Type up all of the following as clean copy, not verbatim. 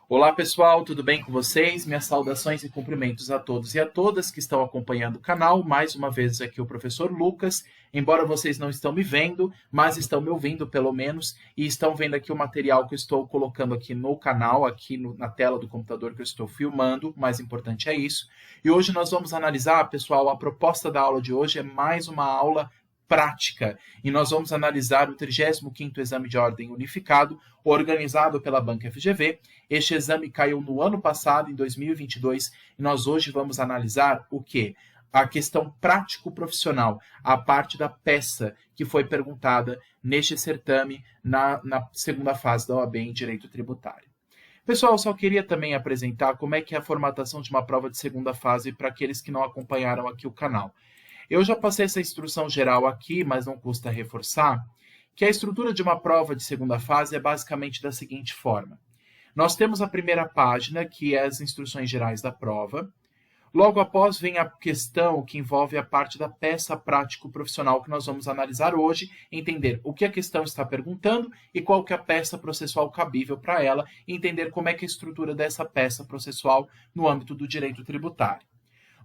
Olá pessoal, tudo bem com vocês? Minhas saudações e cumprimentos a todos e a todas que estão acompanhando o canal. Mais uma vez aqui o professor Lucas. Embora vocês não estão me vendo, mas estão me ouvindo pelo menos e estão vendo aqui o material que eu estou colocando aqui no canal, na tela do computador que eu estou filmando. O mais importante é isso. E hoje nós vamos analisar, pessoal, a proposta da aula de hoje é mais uma aula prática, e nós vamos analisar o 35º Exame de Ordem Unificado, organizado pela Banca FGV. Este exame caiu no ano passado, em 2022, e nós hoje vamos analisar o quê? A questão prático-profissional, a parte da peça que foi perguntada neste certame na segunda fase da OAB em Direito Tributário. Pessoal, só queria também apresentar como é que é a formatação de uma prova de segunda fase para aqueles que não acompanharam aqui o canal. Eu já passei essa instrução geral aqui, mas não custa reforçar, que a estrutura de uma prova de segunda fase é basicamente da seguinte forma. Nós temos a primeira página, que é as instruções gerais da prova. Logo após vem a questão que envolve a parte da peça prático-profissional que nós vamos analisar hoje, entender o que a questão está perguntando e qual que é a peça processual cabível para ela, e entender como é que é a estrutura dessa peça processual no âmbito do direito tributário.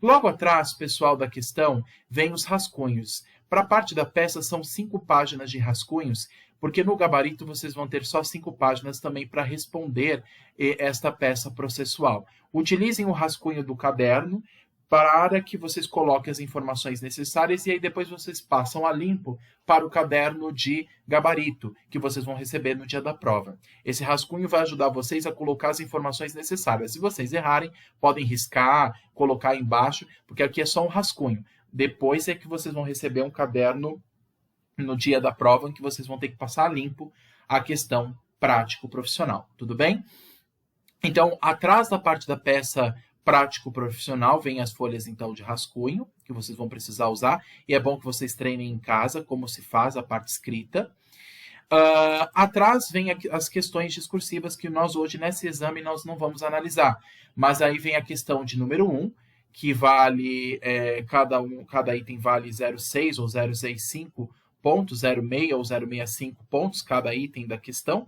Logo atrás, pessoal, da questão, vem os rascunhos. Para a parte da peça, são 5 páginas de rascunhos, porque no gabarito vocês vão ter só 5 páginas também para responder esta peça processual. Utilizem o rascunho do caderno para que vocês coloquem as informações necessárias e aí depois vocês passam a limpo para o caderno de gabarito, que vocês vão receber no dia da prova. Esse rascunho vai ajudar vocês a colocar as informações necessárias. Se vocês errarem, podem riscar, colocar embaixo, porque aqui é só um rascunho. Depois é que vocês vão receber um caderno no dia da prova, em que vocês vão ter que passar a limpo a questão prático-profissional. Tudo bem? Então, atrás da parte da peça prático-profissional, vem as folhas, então, de rascunho, que vocês vão precisar usar, e é bom que vocês treinem em casa como se faz a parte escrita. Atrás vem as questões discursivas que nós hoje, nesse exame, nós não vamos analisar, mas aí vem a questão de número 1, que vale, cada item vale 0,6 ou 0,65 pontos, 0,6 ou 0,65 pontos, cada item da questão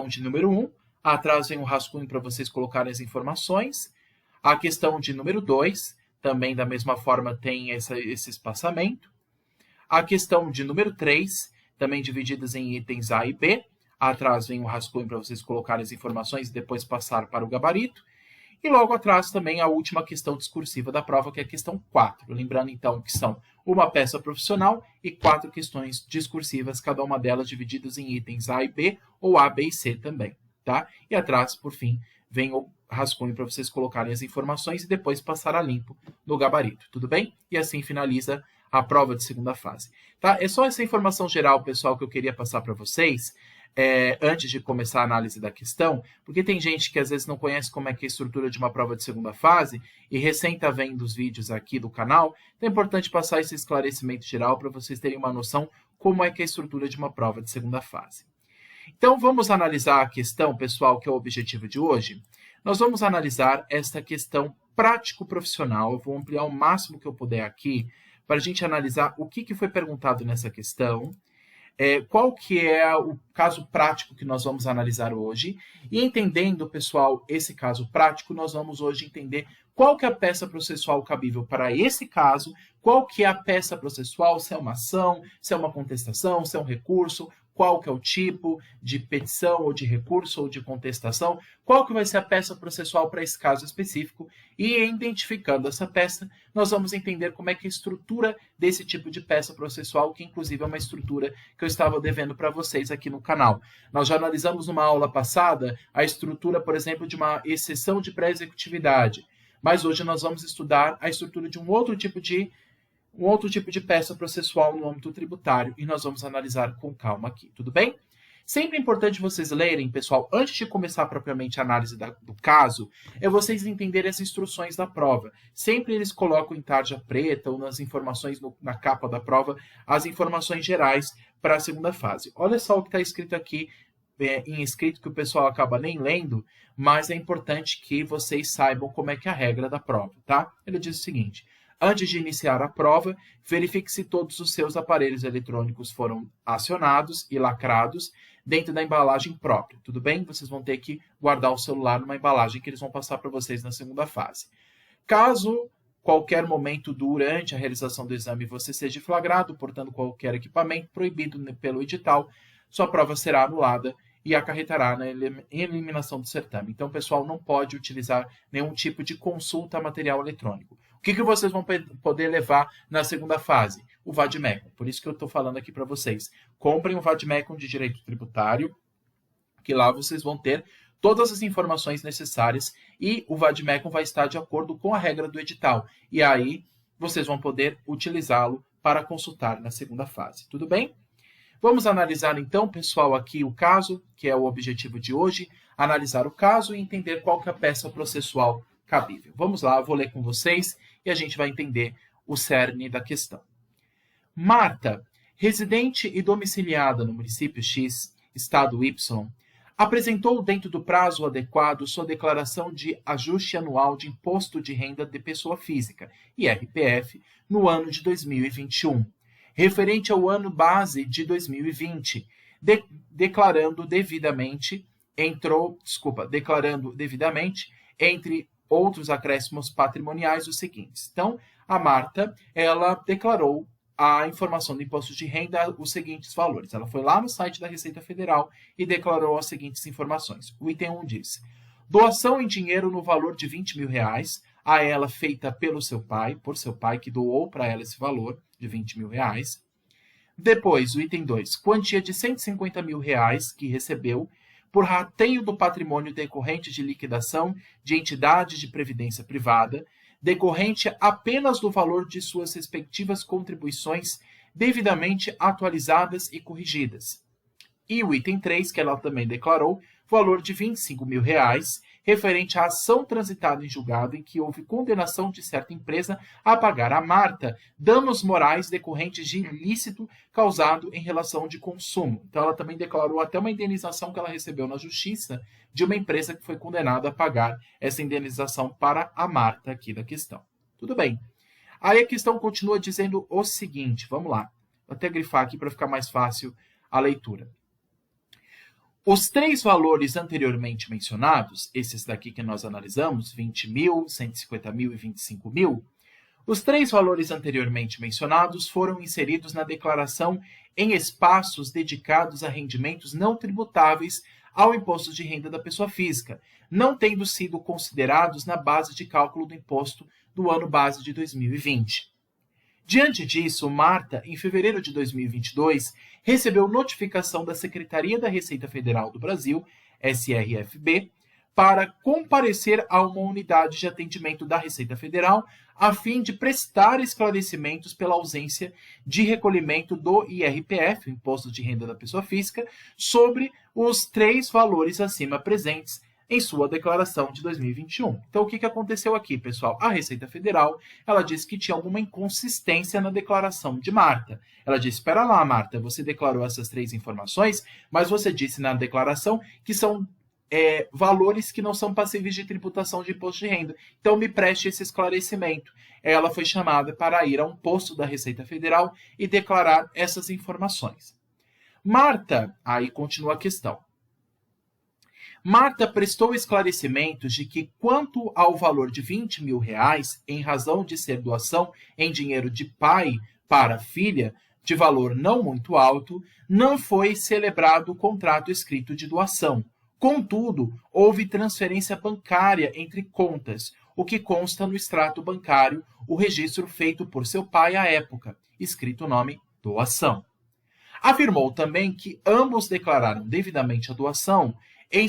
de número 1. Atrás vem o rascunho para vocês colocarem as informações. A questão de número 2, também da mesma forma tem esse espaçamento. A questão de número 3, também divididas em itens A e B. Atrás vem o rascunho para vocês colocarem as informações e depois passar para o gabarito. E logo atrás também a última questão discursiva da prova, que é a questão 4. Lembrando, então, que são uma peça profissional e 4 questões discursivas, cada uma delas divididas em itens A e B, ou A, B e C também. Tá? E atrás, por fim, vem o rascunho para vocês colocarem as informações e depois passar a limpo no gabarito, tudo bem? E assim finaliza a prova de segunda fase. Tá? É só essa informação geral, pessoal, que eu queria passar para vocês, antes de começar a análise da questão, porque tem gente que às vezes não conhece como é que é a estrutura de uma prova de segunda fase e recém está vendo os vídeos aqui do canal, então é importante passar esse esclarecimento geral para vocês terem uma noção como é que é a estrutura de uma prova de segunda fase. Então, vamos analisar a questão, pessoal, que é o objetivo de hoje. Nós vamos analisar esta questão prático-profissional. Eu vou ampliar o máximo que eu puder aqui para a gente analisar o que foi perguntado nessa questão, qual que é o caso prático que nós vamos analisar hoje. E entendendo, pessoal, esse caso prático, nós vamos hoje entender qual que é a peça processual cabível para esse caso, qual que é a peça processual, se é uma ação, se é uma contestação, se é um recurso, qual que é o tipo de petição ou de recurso ou de contestação, qual que vai ser a peça processual para esse caso específico, e identificando essa peça, nós vamos entender como é que é a estrutura desse tipo de peça processual, que inclusive é uma estrutura que eu estava devendo para vocês aqui no canal. Nós já analisamos numa aula passada a estrutura, por exemplo, de uma exceção de pré-executividade, mas hoje nós vamos estudar a estrutura de um outro tipo de peça processual no âmbito tributário, e nós vamos analisar com calma aqui, tudo bem? Sempre é importante vocês lerem, pessoal, antes de começar propriamente a análise do caso, é vocês entenderem as instruções da prova. Sempre eles colocam em tarja preta ou nas informações na capa da prova, as informações gerais para a segunda fase. Olha só o que está escrito aqui, em escrito, que o pessoal acaba nem lendo, mas é importante que vocês saibam como é que é a regra da prova, tá? Ele diz o seguinte: antes de iniciar a prova, verifique se todos os seus aparelhos eletrônicos foram acionados e lacrados, dentro da embalagem própria, tudo bem? Vocês vão ter que guardar o celular numa embalagem que eles vão passar para vocês na segunda fase. Caso qualquer momento durante a realização do exame você seja flagrado portando qualquer equipamento proibido pelo edital, sua prova será anulada e acarretará na eliminação do certame. Então, o pessoal não pode utilizar nenhum tipo de consulta a material eletrônico. O que vocês vão poder levar na segunda fase? O Vademecum. Por isso que eu estou falando aqui para vocês. Comprem o Vademecum de Direito Tributário, que lá vocês vão ter todas as informações necessárias e o Vademecum vai estar de acordo com a regra do edital. E aí, vocês vão poder utilizá-lo para consultar na segunda fase. Tudo bem? Vamos analisar então, pessoal, aqui o caso, que é o objetivo de hoje, analisar o caso e entender qual que é a peça processual cabível. Vamos lá, eu vou ler com vocês e a gente vai entender o cerne da questão. Marta, residente e domiciliada no município X, estado Y, apresentou dentro do prazo adequado sua declaração de ajuste anual de imposto de renda de pessoa física, IRPF, no ano de 2021. Referente ao ano base de 2020, declarando devidamente, entre outros acréscimos patrimoniais, os seguintes. Então, a Marta, ela declarou a informação do imposto de renda, os seguintes valores. Ela foi lá no site da Receita Federal e declarou as seguintes informações. O item 1 diz: doação em dinheiro no valor de R$20 mil, a ela feita por seu pai, que doou para ela esse valor de R$20 mil. Depois, o item 2, quantia de R$150 mil que recebeu por rateio do patrimônio decorrente de liquidação de entidade de previdência privada, decorrente apenas do valor de suas respectivas contribuições devidamente atualizadas e corrigidas. E o item 3, que ela também declarou, valor de R$25 mil, referente à ação transitada em julgado em que houve condenação de certa empresa a pagar a Marta danos morais decorrentes de ilícito causado em relação de consumo. Então, ela também declarou até uma indenização que ela recebeu na justiça de uma empresa que foi condenada a pagar essa indenização para a Marta aqui da questão. Tudo bem. Aí a questão continua dizendo o seguinte, vamos lá. Vou até grifar aqui para ficar mais fácil a leitura. Os três valores anteriormente mencionados, esses daqui que nós analisamos, 20 mil, 150 mil e 25 mil, os três valores anteriormente mencionados foram inseridos na declaração em espaços dedicados a rendimentos não tributáveis ao imposto de renda da pessoa física, não tendo sido considerados na base de cálculo do imposto do ano base de 2020. Diante disso, Marta, em fevereiro de 2022, recebeu notificação da Secretaria da Receita Federal do Brasil, SRFB, para comparecer a uma unidade de atendimento da Receita Federal a fim de prestar esclarecimentos pela ausência de recolhimento do IRPF, Imposto de Renda da Pessoa Física, sobre os três valores acima presentes em sua declaração de 2021. Então, o que aconteceu aqui, pessoal? A Receita Federal, ela disse que tinha alguma inconsistência na declaração de Marta. Ela disse, espera lá, Marta, você declarou essas três informações, mas você disse na declaração que são valores que não são passíveis de tributação de imposto de renda. Então, me preste esse esclarecimento. Ela foi chamada para ir a um posto da Receita Federal e declarar essas informações. Marta, aí continua a questão. Marta prestou esclarecimentos de que, quanto ao valor de R$20 mil, em razão de ser doação em dinheiro de pai para filha, de valor não muito alto, não foi celebrado o contrato escrito de doação. Contudo, houve transferência bancária entre contas, o que consta no extrato bancário, o registro feito por seu pai à época, escrito o nome doação. Afirmou também que ambos declararam devidamente a doação em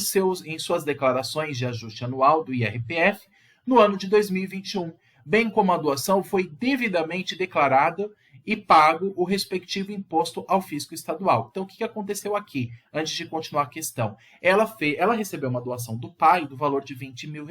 suas declarações de ajuste anual do IRPF no ano de 2021, bem como a doação foi devidamente declarada e pago o respectivo imposto ao fisco estadual. Então, o que aconteceu aqui, antes de continuar a questão? Ela recebeu uma doação do pai do valor de R$20 mil.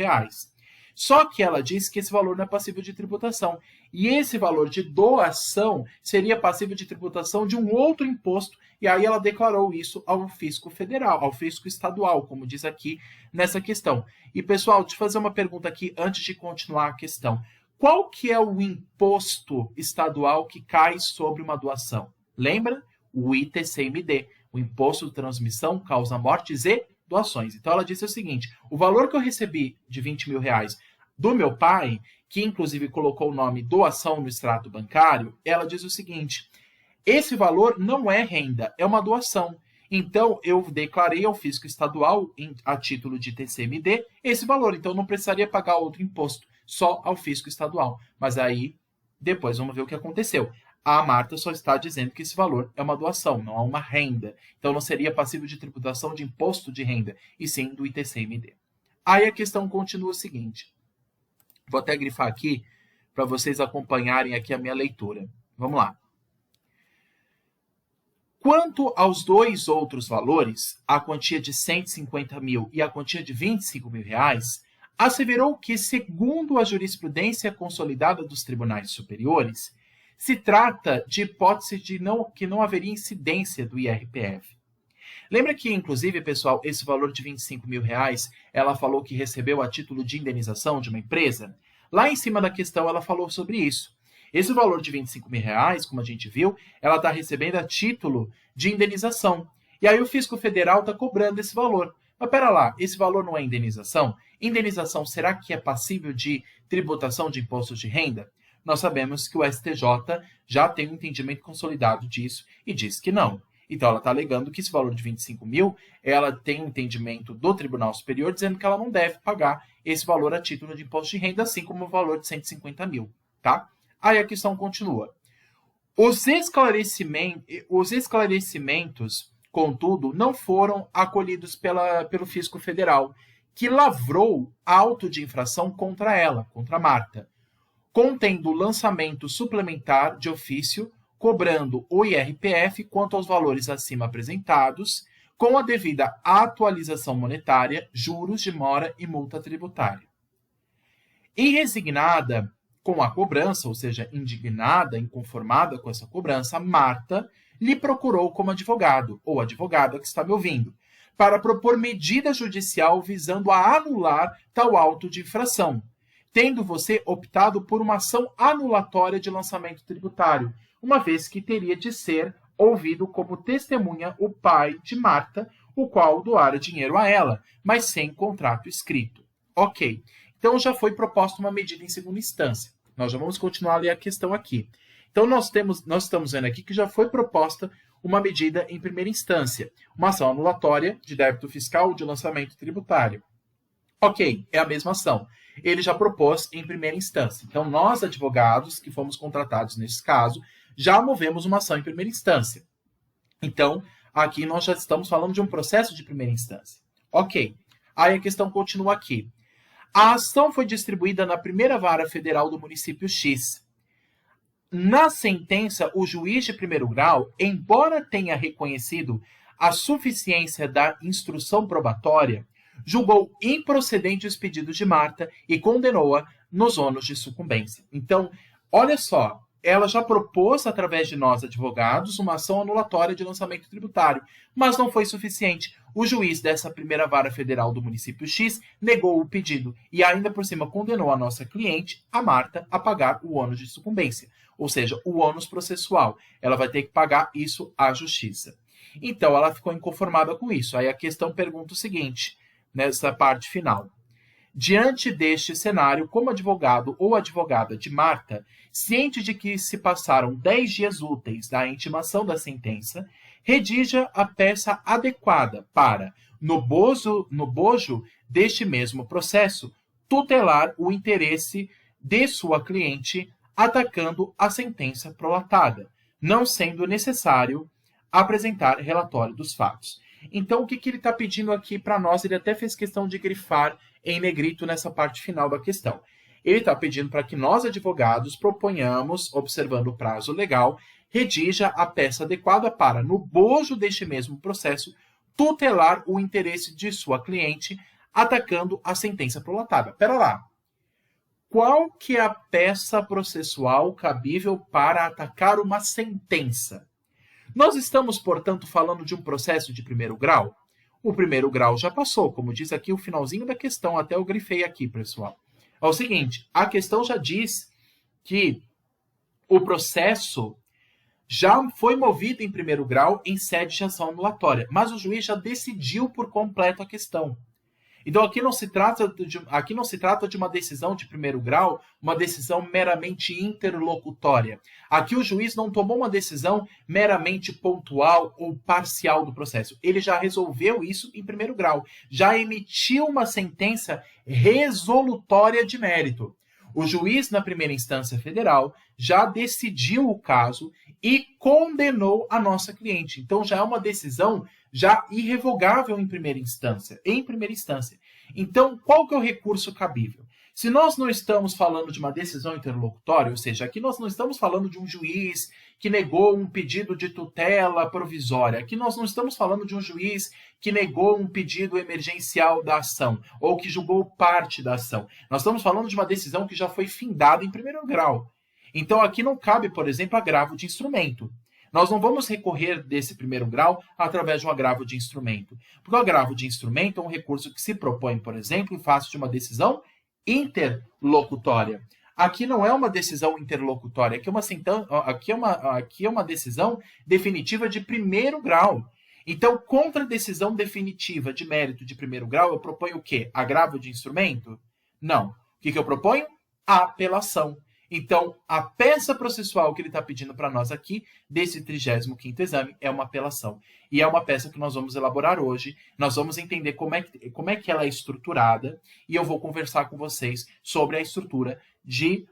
Só que ela disse que esse valor não é passível de tributação. E esse valor de doação seria passível de tributação de um outro imposto. E aí ela declarou isso ao fisco federal, ao fisco estadual, como diz aqui nessa questão. E, pessoal, deixa eu fazer uma pergunta aqui antes de continuar a questão. Qual que é o imposto estadual que cai sobre uma doação? Lembra? O ITCMD. O imposto de transmissão, causa mortes e doações. Então, ela disse o seguinte, o valor que eu recebi de R$ 20.000 do meu pai, que inclusive colocou o nome doação no extrato bancário, ela diz o seguinte, esse valor não é renda, é uma doação. Então, eu declarei ao fisco estadual, a título de TCMD, esse valor. Então, não precisaria pagar outro imposto, só ao fisco estadual. Mas aí, depois vamos ver o que aconteceu. A Marta só está dizendo que esse valor é uma doação, não é uma renda. Então, não seria passível de tributação de imposto de renda, e sim do ITCMD. Aí a questão continua o seguinte. Vou até grifar aqui, para vocês acompanharem aqui a minha leitura. Vamos lá. Quanto aos dois outros valores, a quantia de 150 mil e a quantia de 25 mil reais, asseverou que, segundo a jurisprudência consolidada dos tribunais superiores, se trata de hipótese de que não haveria incidência do IRPF. Lembra que, inclusive, pessoal, esse valor de 25 mil reais, ela falou que recebeu a título de indenização de uma empresa? Lá em cima da questão, ela falou sobre isso. Esse valor de 25 mil reais, como a gente viu, ela está recebendo a título de indenização. E aí o fisco federal está cobrando esse valor. Mas pera lá, esse valor não é indenização? Indenização, será que é passível de tributação de impostos de renda? Nós sabemos que o STJ já tem um entendimento consolidado disso e diz que não. Então, ela está alegando que esse valor de 25 mil, ela tem um entendimento do Tribunal Superior dizendo que ela não deve pagar esse valor a título de imposto de renda, assim como o valor de 150 mil, tá? Aí a questão continua. Os esclarecimentos, contudo, não foram acolhidos pelo Fisco Federal, que lavrou auto de infração contra ela, contra a Marta, contendo lançamento suplementar de ofício, cobrando o IRPF quanto aos valores acima apresentados, com a devida atualização monetária, juros de mora e multa tributária. E resignada com a cobrança, ou seja, indignada, inconformada com essa cobrança, Marta lhe procurou como advogado, ou advogada que está me ouvindo, para propor medida judicial visando a anular tal auto de infração, tendo você optado por uma ação anulatória de lançamento tributário, uma vez que teria de ser ouvido como testemunha o pai de Marta, o qual doara dinheiro a ela, mas sem contrato escrito. Ok, então já foi proposta uma medida em segunda instância. Nós já vamos continuar a ler a questão aqui. Então, nós estamos vendo aqui que já foi proposta uma medida em primeira instância, uma ação anulatória de débito fiscal de lançamento tributário. Ok, é a mesma ação. Ele já propôs em primeira instância. Então, nós, advogados que fomos contratados nesse caso, já movemos uma ação em primeira instância. Então, aqui nós já estamos falando de um processo de primeira instância. Ok, aí a questão continua aqui. A ação foi distribuída na primeira vara federal do município X. Na sentença, o juiz de primeiro grau, embora tenha reconhecido a suficiência da instrução probatória, julgou improcedentes os pedidos de Marta e condenou-a nos ônus de sucumbência. Então, olha só, ela já propôs, através de nós, advogados, uma ação anulatória de lançamento tributário, mas não foi suficiente. O juiz dessa primeira vara federal do município X negou o pedido e ainda por cima condenou a nossa cliente, a Marta, a pagar o ônus de sucumbência, ou seja, o ônus processual. Ela vai ter que pagar isso à justiça. Então, ela ficou inconformada com isso. Aí a questão pergunta o seguinte, nessa parte final. Diante deste cenário, como advogado ou advogada de Marta, ciente de que se passaram 10 dias úteis da intimação da sentença, redija a peça adequada para, no bojo deste mesmo processo, tutelar o interesse de sua cliente, atacando a sentença prolatada, não sendo necessário apresentar relatório dos fatos. Então, o que ele está pedindo aqui para nós? Ele até fez questão de grifar em negrito nessa parte final da questão. Ele está pedindo para que nós, advogados, proponhamos, observando o prazo legal, redija a peça adequada para, no bojo deste mesmo processo, tutelar o interesse de sua cliente, atacando a sentença prolatada. Pera lá. Qual que é a peça processual cabível para atacar uma sentença? Nós estamos, portanto, falando de um processo de primeiro grau? O primeiro grau já passou, como diz aqui o finalzinho da questão, até eu grifei aqui, pessoal. É o seguinte, a questão já diz que o processo já foi movida em primeiro grau em sede de ação anulatória, mas o juiz já decidiu por completo a questão. Então, aqui não se trata de uma decisão de primeiro grau, uma decisão meramente interlocutória. Aqui o juiz não tomou uma decisão meramente pontual ou parcial do processo. Ele já resolveu isso em primeiro grau, já emitiu uma sentença resolutória de mérito. O juiz, na primeira instância federal, já decidiu o caso e condenou a nossa cliente. Então, já é uma decisão já irrevogável em primeira instância. Então, qual que é o recurso cabível? Se nós não estamos falando de uma decisão interlocutória, ou seja, aqui nós não estamos falando de um juiz que negou um pedido de tutela provisória, aqui nós não estamos falando de um juiz que negou um pedido emergencial da ação, ou que julgou parte da ação. Nós estamos falando de uma decisão que já foi findada em primeiro grau. Então, aqui não cabe, por exemplo, agravo de instrumento. Nós não vamos recorrer desse primeiro grau através de um agravo de instrumento. Porque o agravo de instrumento é um recurso que se propõe, por exemplo, em face de uma decisão interlocutória. Aqui não é uma decisão interlocutória, aqui é uma decisão definitiva de primeiro grau. Então, contra a decisão definitiva de mérito de primeiro grau, eu proponho o quê? Agravo de instrumento? Não. O que eu proponho? Apelação. Então, a peça processual que ele está pedindo para nós aqui, desse 35º exame, é uma apelação. E é uma peça que nós vamos elaborar hoje. Nós vamos entender como é que ela é estruturada e eu vou conversar com vocês sobre a estrutura de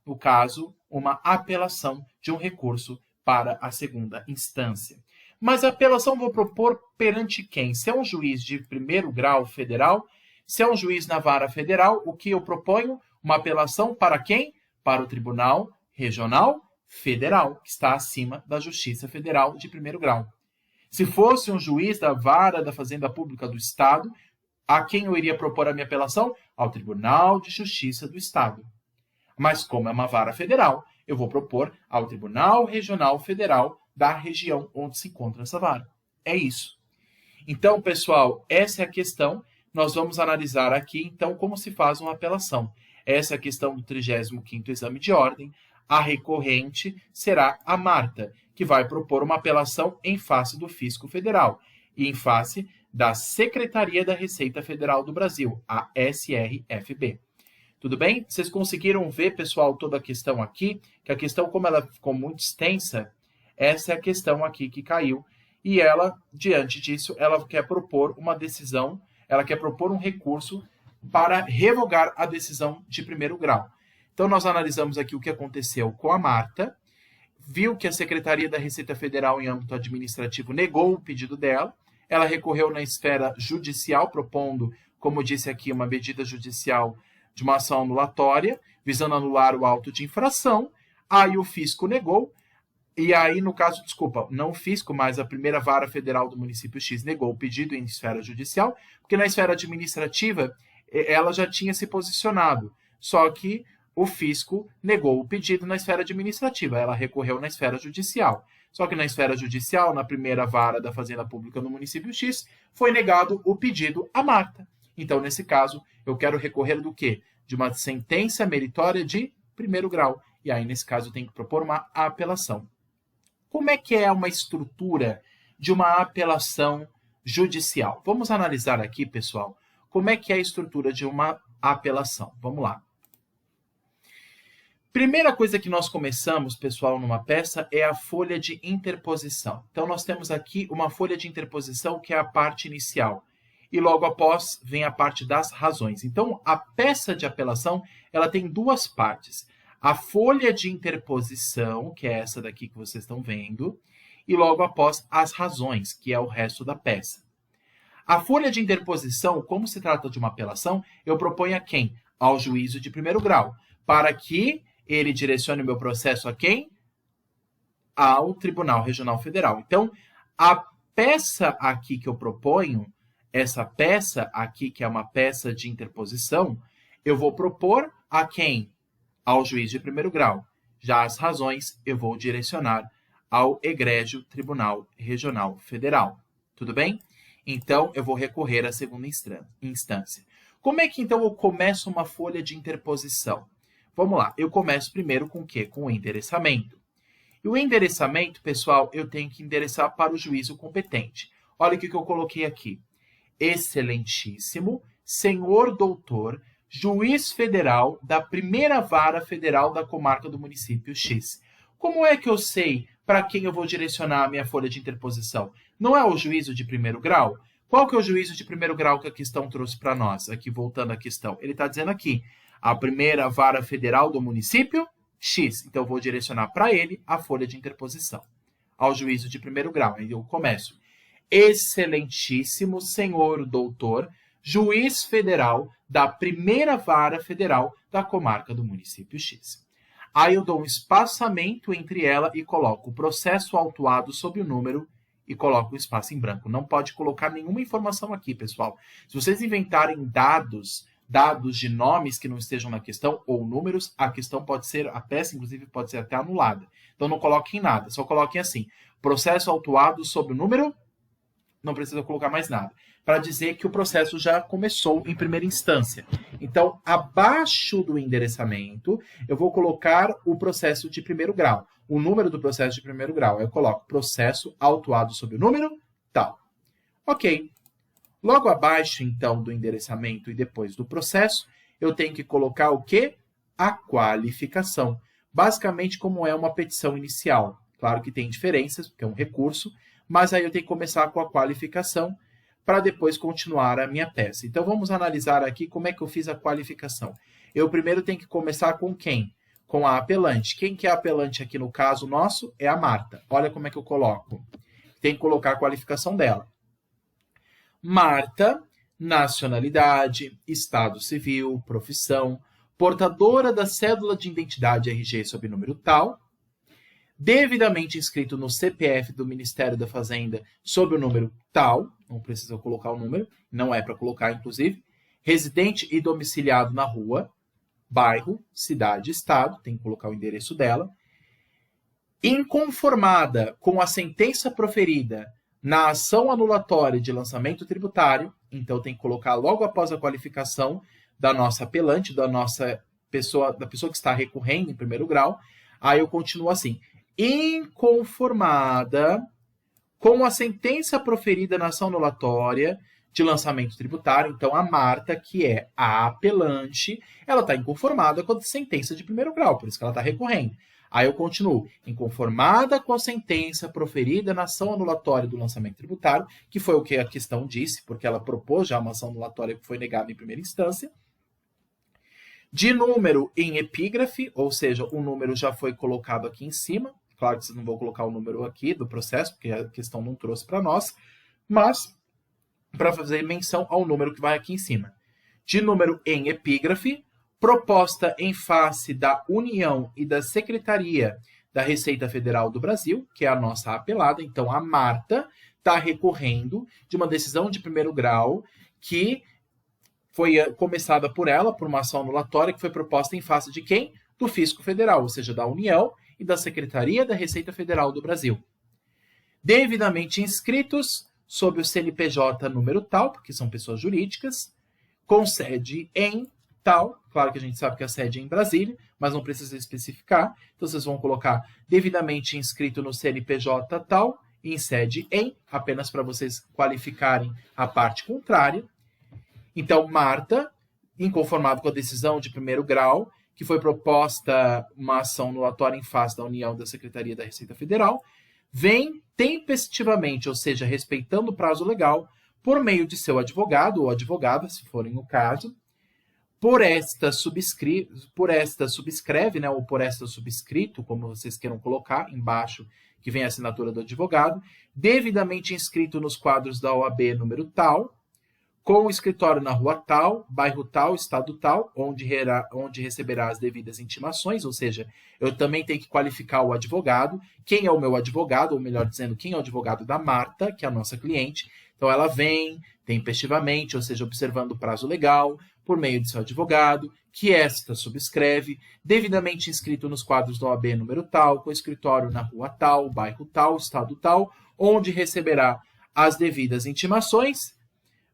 no caso, uma apelação de um recurso para a segunda instância. Mas a apelação eu vou propor perante quem? Se é um juiz de primeiro grau federal, se é um juiz na vara federal, o que eu proponho? Uma apelação para quem? Para o Tribunal Regional Federal, que está acima da Justiça Federal de primeiro grau. Se fosse um juiz da vara da Fazenda Pública do Estado, a quem eu iria propor a minha apelação? Ao Tribunal de Justiça do Estado. Mas como é uma vara federal, eu vou propor ao Tribunal Regional Federal da região onde se encontra essa vara. É isso. Então, pessoal, essa é a questão. Nós vamos analisar aqui, então, como se faz uma apelação. Essa é a questão do 35º exame de ordem. A recorrente será a Marta, que vai propor uma apelação em face do Fisco Federal e em face da Secretaria da Receita Federal do Brasil, a SRFB. Tudo bem? Vocês conseguiram ver, pessoal, toda a questão aqui? Que a questão, como ela ficou muito extensa, essa é a questão aqui que caiu. E ela, diante disso, ela quer propor uma decisão, ela quer propor um recurso para revogar a decisão de primeiro grau. Então, nós analisamos aqui o que aconteceu com a Marta, viu que a Secretaria da Receita Federal, em âmbito administrativo, negou o pedido dela, ela recorreu na esfera judicial, propondo, como disse aqui, uma medida judicial de uma ação anulatória, visando anular o auto de infração, aí o fisco negou, e aí, no caso, desculpa, não o fisco, mas a primeira vara federal do município X negou o pedido em esfera judicial, porque na esfera administrativa ela já tinha se posicionado, só que o fisco negou o pedido na esfera administrativa, ela recorreu na esfera judicial. Só que na esfera judicial, na primeira vara da Fazenda Pública no município X, foi negado o pedido à Marta. Então, nesse caso, eu quero recorrer do quê? De uma sentença meritória de primeiro grau. E aí, nesse caso, eu tenho que propor uma apelação. Como é que é uma estrutura de uma apelação judicial? Vamos analisar aqui, pessoal, como é que é a estrutura de uma apelação. Vamos lá. Primeira coisa que nós começamos, pessoal, numa peça é a folha de interposição. Então, nós temos aqui uma folha de interposição que é a parte inicial. E logo após vem a parte das razões. Então, a peça de apelação ela tem duas partes. A folha de interposição, que é essa daqui que vocês estão vendo, e logo após as razões, que é o resto da peça. A folha de interposição, como se trata de uma apelação, eu proponho a quem? Ao juízo de primeiro grau, para que ele direcione o meu processo a quem? Ao Tribunal Regional Federal. Então, a peça aqui que eu proponho, essa peça aqui, que é uma peça de interposição, eu vou propor a quem? Ao juiz de primeiro grau. Já as razões eu vou direcionar ao egrégio Tribunal Regional Federal. Tudo bem? Então, eu vou recorrer à segunda instância. Como é que, então, eu começo uma folha de interposição? Vamos lá. Eu começo primeiro com o quê? Com o endereçamento. E o endereçamento, pessoal, eu tenho que endereçar para o juízo competente. Olha o que eu coloquei aqui. Excelentíssimo senhor doutor, juiz federal da primeira vara federal da comarca do município X. Como é que eu sei para quem eu vou direcionar a minha folha de interposição? Não é o juízo de primeiro grau? Qual que é o juízo de primeiro grau que a questão trouxe para nós? Aqui, voltando à questão. Ele está dizendo aqui, a primeira vara federal do município X. Então, eu vou direcionar para ele a folha de interposição. Ao juízo de primeiro grau. Aí eu começo. Excelentíssimo senhor doutor, juiz federal da primeira vara federal da comarca do município X. Aí eu dou um espaçamento entre ela e coloco o processo autuado sob o número e coloco o espaço em branco. Não pode colocar nenhuma informação aqui, pessoal. Se vocês inventarem dados de nomes que não estejam na questão ou números, a questão pode ser, a peça inclusive pode ser até anulada. Então não coloquem nada, só coloquem assim, processo autuado sob o número, não precisa colocar mais nada, para dizer que o processo já começou em primeira instância. Então, abaixo do endereçamento, eu vou colocar o processo de primeiro grau, o número do processo de primeiro grau. Eu coloco processo autuado sob o número tal. Ok. Logo abaixo, então, do endereçamento e depois do processo, eu tenho que colocar o quê? A qualificação. Basicamente, como é uma petição inicial. Claro que tem diferenças, porque é um recurso, mas aí eu tenho que começar com a qualificação para depois continuar a minha peça. Então, vamos analisar aqui como é que eu fiz a qualificação. Eu primeiro tenho que começar com quem? Com a apelante. Quem que é a apelante aqui no caso nosso? É a Marta. Olha como é que eu coloco. Tem que colocar a qualificação dela. Marta, nacionalidade, estado civil, profissão, portadora da cédula de identidade RG sob número tal, devidamente inscrito no CPF do Ministério da Fazenda sob o número tal, não precisa colocar o número, não é para colocar, inclusive, residente e domiciliado na rua, bairro, cidade, estado, tem que colocar o endereço dela, inconformada com a sentença proferida na ação anulatória de lançamento tributário, então tem que colocar logo após a qualificação da nossa apelante, da pessoa que está recorrendo em primeiro grau, aí eu continuo assim, inconformada com a sentença proferida na ação anulatória de lançamento tributário. Então, a Marta, que é a apelante, ela está inconformada com a sentença de primeiro grau, por isso que ela está recorrendo. Aí eu continuo, inconformada com a sentença proferida na ação anulatória do lançamento tributário, que foi o que a questão disse, porque ela propôs já uma ação anulatória que foi negada em primeira instância, de número em epígrafe, ou seja, o número já foi colocado aqui em cima. Claro que vocês não vão colocar o número aqui do processo, porque a questão não trouxe para nós, mas para fazer menção ao número que vai aqui em cima. De número em epígrafe, proposta em face da União e da Secretaria da Receita Federal do Brasil, que é a nossa apelada. Então, a Marta está recorrendo de uma decisão de primeiro grau que foi começada por ela, por uma ação anulatória, que foi proposta em face de quem? Do Fisco Federal, ou seja, da União e da Secretaria da Receita Federal do Brasil. Devidamente inscritos sob o CNPJ número tal, porque são pessoas jurídicas, com sede em tal, claro que a gente sabe que a sede é em Brasília, mas não precisa especificar, então vocês vão colocar devidamente inscrito no CNPJ tal, em sede em, apenas para vocês qualificarem a parte contrária. Então, Marta, inconformado com a decisão de primeiro grau, que foi proposta uma ação anulatória em face da União da Secretaria da Receita Federal, vem tempestivamente, ou seja, respeitando o prazo legal, por meio de seu advogado ou advogada, se forem o caso, por esta subscreve, né, ou por esta subscrito, como vocês queiram colocar, embaixo, que vem a assinatura do advogado, devidamente inscrito nos quadros da OAB número tal, com o escritório na rua tal, bairro tal, estado tal, onde receberá as devidas intimações, ou seja, eu também tenho que qualificar o advogado, quem é o meu advogado, ou melhor dizendo, quem é o advogado da Marta, que é a nossa cliente. Então, ela vem tempestivamente, ou seja, observando o prazo legal, por meio de seu advogado, que esta subscreve, devidamente inscrito nos quadros da OAB número tal, com o escritório na rua tal, bairro tal, estado tal, onde receberá as devidas intimações,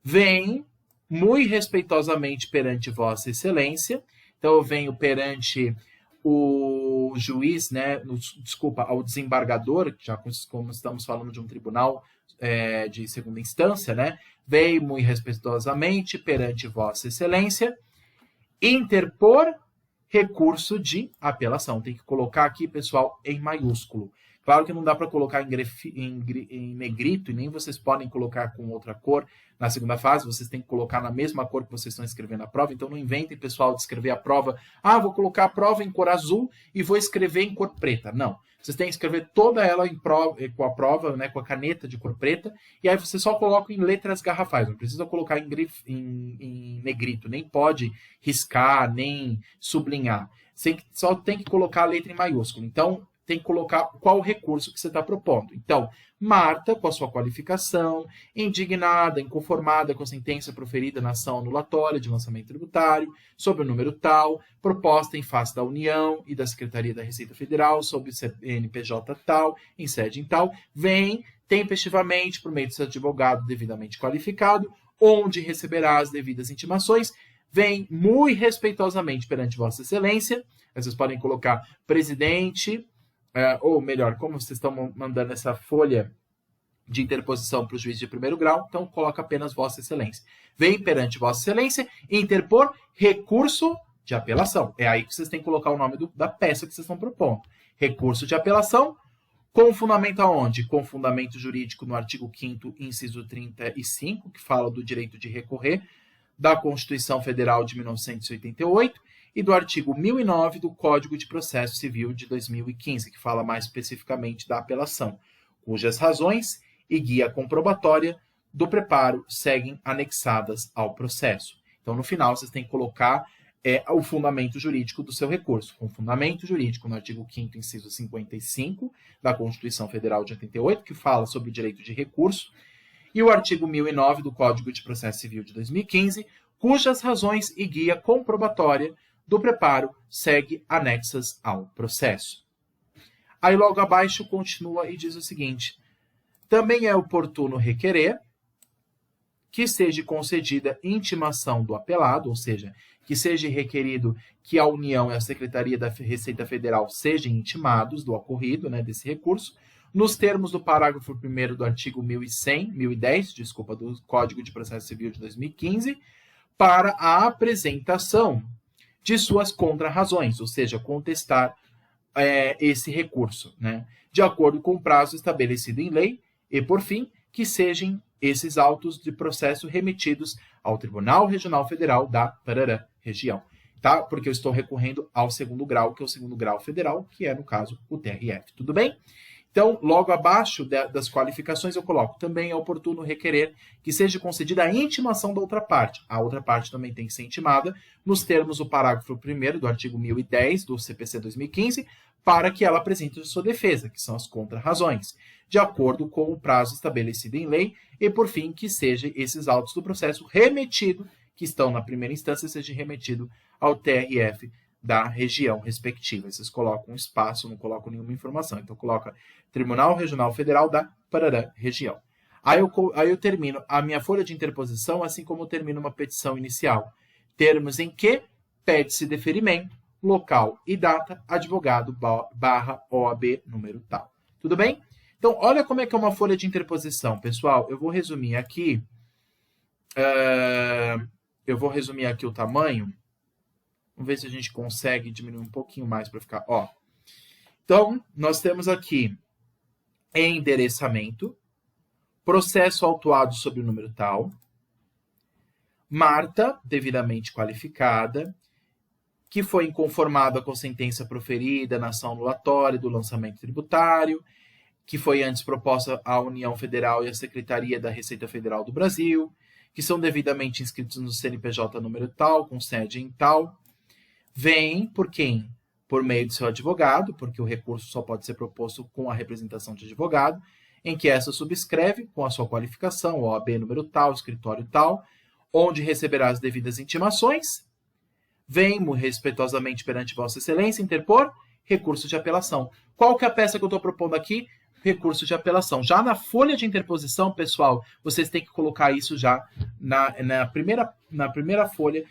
vem muito respeitosamente perante Vossa Excelência. Então, eu venho perante o juiz, né, desculpa, ao desembargador, já como estamos falando de um tribunal de segunda instância, né, vem muito respeitosamente perante Vossa Excelência interpor recurso de apelação. Tem que colocar aqui, pessoal, em maiúsculo. Claro que não dá para colocar em negrito, e nem vocês podem colocar com outra cor na segunda fase, vocês têm que colocar na mesma cor que vocês estão escrevendo a prova, então não inventem, pessoal, de escrever a prova, vou colocar a prova em cor azul e vou escrever em cor preta. Não, vocês têm que escrever toda ela com a prova, né, com a caneta de cor preta, e aí você só coloca em letras garrafais, não precisa colocar em negrito, nem pode riscar, nem sublinhar. Só tem que colocar a letra em maiúsculo. Então, tem que colocar qual o recurso que você está propondo. Então, Marta, com a sua qualificação, indignada, inconformada com a sentença proferida na ação anulatória de lançamento tributário, sob o número tal, proposta em face da União e da Secretaria da Receita Federal, sob o CNPJ tal, em sede em tal, vem tempestivamente, por meio do seu advogado devidamente qualificado, onde receberá as devidas intimações, vem muito respeitosamente perante Vossa Excelência, vocês podem colocar presidente, ou melhor, como vocês estão mandando essa folha de interposição para o juiz de primeiro grau, então coloca apenas Vossa Excelência. Vem perante Vossa Excelência interpor recurso de apelação. É aí que vocês têm que colocar o nome da peça que vocês estão propondo. Recurso de apelação, com fundamento aonde? Com fundamento jurídico no artigo 5º, inciso 35, que fala do direito de recorrer, da Constituição Federal de 1988, e do artigo 1009 do Código de Processo Civil de 2015, que fala mais especificamente da apelação, cujas razões e guia comprobatória do preparo seguem anexadas ao processo. Então, no final, vocês têm que colocar o fundamento jurídico do seu recurso. Com fundamento jurídico no artigo 5º, inciso 55 da Constituição Federal de 88, que fala sobre o direito de recurso, e o artigo 1009 do Código de Processo Civil de 2015, cujas razões e guia comprobatória do preparo segue anexas ao processo. Aí logo abaixo continua e diz o seguinte: também é oportuno requerer que seja concedida intimação do apelado, ou seja, que seja requerido que a União e a Secretaria da Receita Federal sejam intimados do ocorrido, né, desse recurso, nos termos do parágrafo 1º do artigo 1010, do Código de Processo Civil de 2015, para a apresentação de suas contrarrazões, ou seja, contestar esse recurso, né, de acordo com o prazo estabelecido em lei, e, por fim, que sejam esses autos de processo remetidos ao Tribunal Regional Federal da região, tá? Porque eu estou recorrendo ao segundo grau, que é o segundo grau federal, que é, no caso, o TRF. Tudo bem? Então, logo abaixo das qualificações, eu coloco: também é oportuno requerer que seja concedida a intimação da outra parte. A outra parte também tem que ser intimada, nos termos do parágrafo 1º do artigo 1010 do CPC 2015, para que ela apresente sua defesa, que são as contrarrazões, de acordo com o prazo estabelecido em lei, e, por fim, que sejam esses autos do processo remetido, que estão na primeira instância, seja remetido ao TRF da região respectiva. Vocês colocam um espaço, não colocam nenhuma informação. Então, coloca Tribunal Regional Federal da região. Aí eu termino a minha folha de interposição, assim como eu termino uma petição inicial. Termos em que pede-se deferimento, local e data, advogado / OAB número tal. Tudo bem? Então, olha como é que é uma folha de interposição, pessoal. Eu vou resumir aqui. O tamanho. Vamos ver se a gente consegue diminuir um pouquinho mais para ficar. Então, nós temos aqui endereçamento, processo autuado sob o número tal, Marta, devidamente qualificada, que foi inconformada com a sentença proferida na ação anulatória do lançamento tributário, que foi antes proposta à União Federal e à Secretaria da Receita Federal do Brasil, que são devidamente inscritos no CNPJ número tal, com sede em tal, vem por quem? Por meio do seu advogado, porque o recurso só pode ser proposto com a representação de advogado, em que essa subscreve com a sua qualificação, OAB número tal, escritório tal, onde receberá as devidas intimações, vem respeitosamente perante Vossa Excelência interpor recurso de apelação. Qual que é a peça que eu estou propondo aqui? Recurso de apelação. Já na folha de interposição, pessoal, vocês têm que colocar isso já na primeira folha,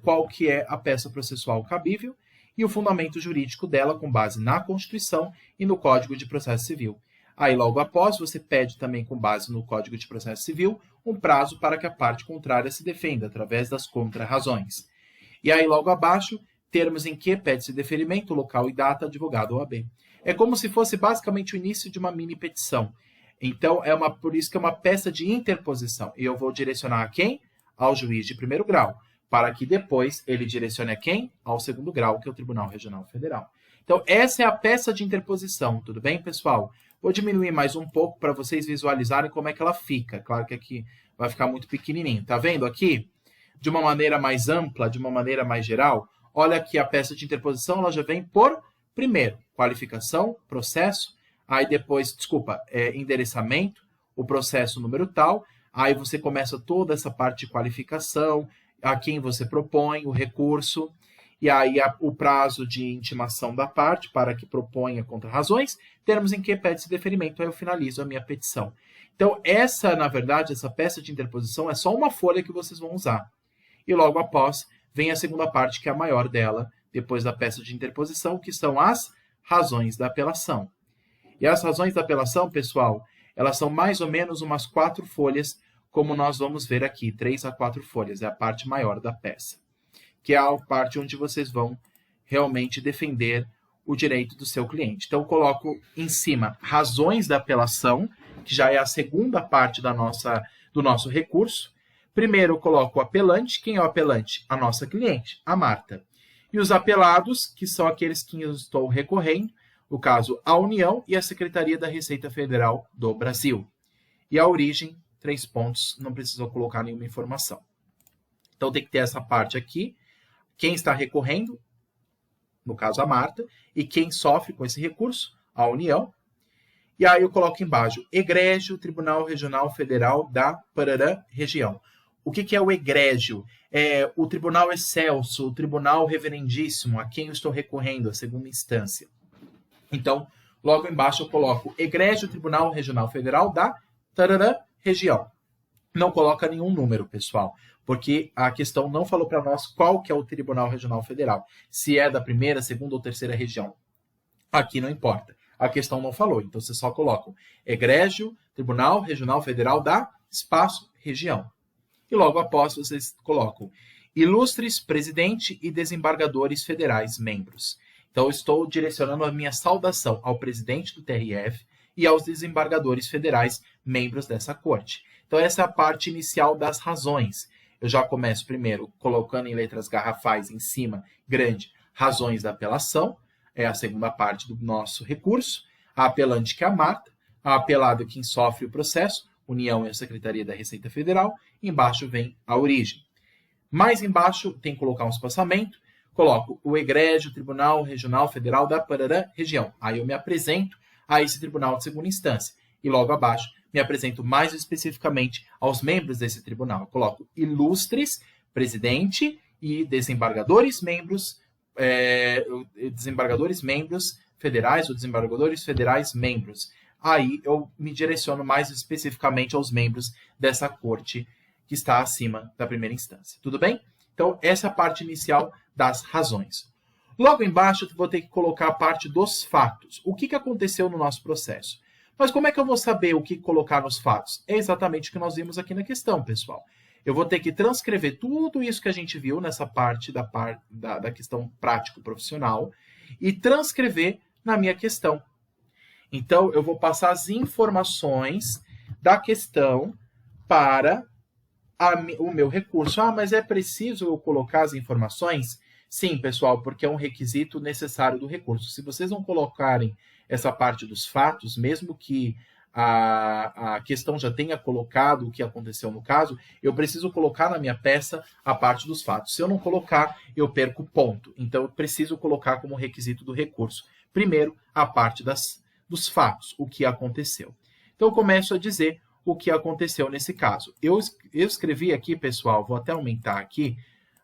qual que é a peça processual cabível. e o fundamento jurídico dela com base na Constituição e no Código de Processo Civil. Aí, logo após, você pede também, com base no Código de Processo Civil, um prazo para que a parte contrária se defenda, através das contrarrazões. E aí, logo abaixo, termos em que pede-se deferimento, local e data, advogado ou AB. É como se fosse basicamente o início de uma mini petição. Então, por isso que é uma peça de interposição. E eu vou direcionar a quem? Ao juiz de primeiro grau, para que depois ele direcione a quem? Ao segundo grau, que é o Tribunal Regional Federal. Então, essa é a peça de interposição, tudo bem, pessoal? Vou diminuir mais um pouco para vocês visualizarem como é que ela fica. Claro que aqui vai ficar muito pequenininho. Tá vendo aqui? De uma maneira mais ampla, de uma maneira mais geral, olha aqui a peça de interposição, ela já vem por, primeiro, qualificação, processo, aí depois, endereçamento, o processo número tal, aí você começa toda essa parte de qualificação, a quem você propõe, o recurso, e aí o prazo de intimação da parte para que proponha contrarrazões, termos em que pede-se deferimento, aí eu finalizo a minha petição. Então, na verdade, essa peça de interposição é só uma folha que vocês vão usar. E logo após, vem a segunda parte, que é a maior dela, depois da peça de interposição, que são as razões da apelação. E as razões da apelação, pessoal, elas são mais ou menos umas 4 folhas, como nós vamos ver aqui, 3 a 4 folhas, é a parte maior da peça, que é a parte onde vocês vão realmente defender o direito do seu cliente. Então, eu coloco em cima razões da apelação, que já é a segunda parte do nosso recurso. Primeiro, eu coloco o apelante. Quem é o apelante? A nossa cliente, a Marta. E os apelados, que são aqueles que eu estou recorrendo, no caso, a União e a Secretaria da Receita Federal do Brasil. E a origem, 3 pontos, não precisou colocar nenhuma informação. Então, tem que ter essa parte aqui. Quem está recorrendo, no caso, a Marta, e quem sofre com esse recurso, a União. E aí eu coloco embaixo, egrégio, Tribunal Regional Federal da Parará Região. O que é o egrégio? É o Tribunal Excelso, o Tribunal Reverendíssimo, a quem eu estou recorrendo, a segunda instância. Então, logo embaixo eu coloco egrégio, Tribunal Regional Federal da Tarará Região. Não coloca nenhum número, pessoal, porque a questão não falou para nós qual que é o Tribunal Regional Federal, se é da primeira, segunda ou terceira região. Aqui não importa. A questão não falou, então vocês só colocam egrégio, Tribunal Regional Federal da espaço região. E logo após vocês colocam ilustres presidente e desembargadores federais membros. Então eu estou direcionando a minha saudação ao presidente do TRF e aos desembargadores federais membros dessa corte. Então essa é a parte inicial das razões. Eu já começo primeiro colocando em letras garrafais em cima, grande, razões da apelação. É a segunda parte do nosso recurso. A apelante, que é a Marta. A apelada, quem sofre o processo. União e a Secretaria da Receita Federal. Embaixo vem a origem. Mais embaixo tem que colocar um espaçamento. Coloco o egrégio Tribunal Regional Federal da Parará Região. Aí eu me apresento a esse tribunal de segunda instância. E logo abaixo me apresento mais especificamente aos membros desse tribunal. Eu coloco ilustres, presidente e desembargadores membros federais ou desembargadores federais membros. Aí eu me direciono mais especificamente aos membros dessa corte que está acima da primeira instância. Tudo bem? Então, essa é a parte inicial das razões. Logo embaixo, eu vou ter que colocar a parte dos fatos. O que aconteceu no nosso processo? Mas como é que eu vou saber o que colocar nos fatos? É exatamente o que nós vimos aqui na questão, pessoal. Eu vou ter que transcrever tudo isso que a gente viu nessa parte da questão prático-profissional e transcrever na minha questão. Então, eu vou passar as informações da questão para o meu recurso. Ah, mas é preciso eu colocar as informações? Sim, pessoal, porque é um requisito necessário do recurso. Se vocês não colocarem essa parte dos fatos, mesmo que a questão já tenha colocado o que aconteceu no caso, eu preciso colocar na minha peça a parte dos fatos. Se eu não colocar, eu perco ponto. Então, eu preciso colocar como requisito do recurso. Primeiro, a parte dos fatos, o que aconteceu. Então, eu começo a dizer o que aconteceu nesse caso. Eu escrevi aqui, pessoal, vou até aumentar aqui,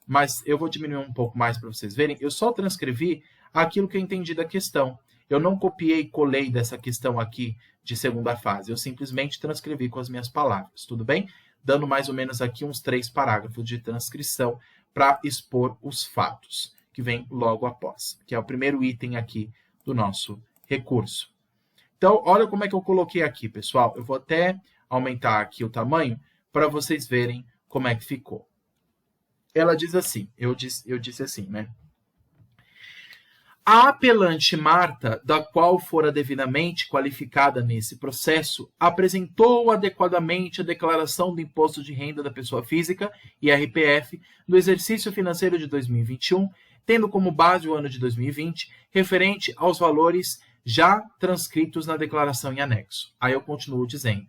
mas eu vou diminuir um pouco mais para vocês verem. Eu só transcrevi aquilo que eu entendi da questão. Eu não copiei e colei dessa questão aqui de segunda fase. Eu simplesmente transcrevi com as minhas palavras, tudo bem? Dando mais ou menos aqui uns 3 parágrafos de transcrição para expor os fatos que vem logo após, que é o primeiro item aqui do nosso recurso. Então, olha como é que eu coloquei aqui, pessoal. Eu vou até aumentar aqui o tamanho para vocês verem como é que ficou. Ela diz assim, eu disse assim, né? A apelante Marta, da qual fora devidamente qualificada nesse processo, apresentou adequadamente a declaração do Imposto de Renda da Pessoa Física, IRPF, do exercício financeiro de 2021, tendo como base o ano de 2020, referente aos valores já transcritos na declaração em anexo. Aí eu continuo dizendo.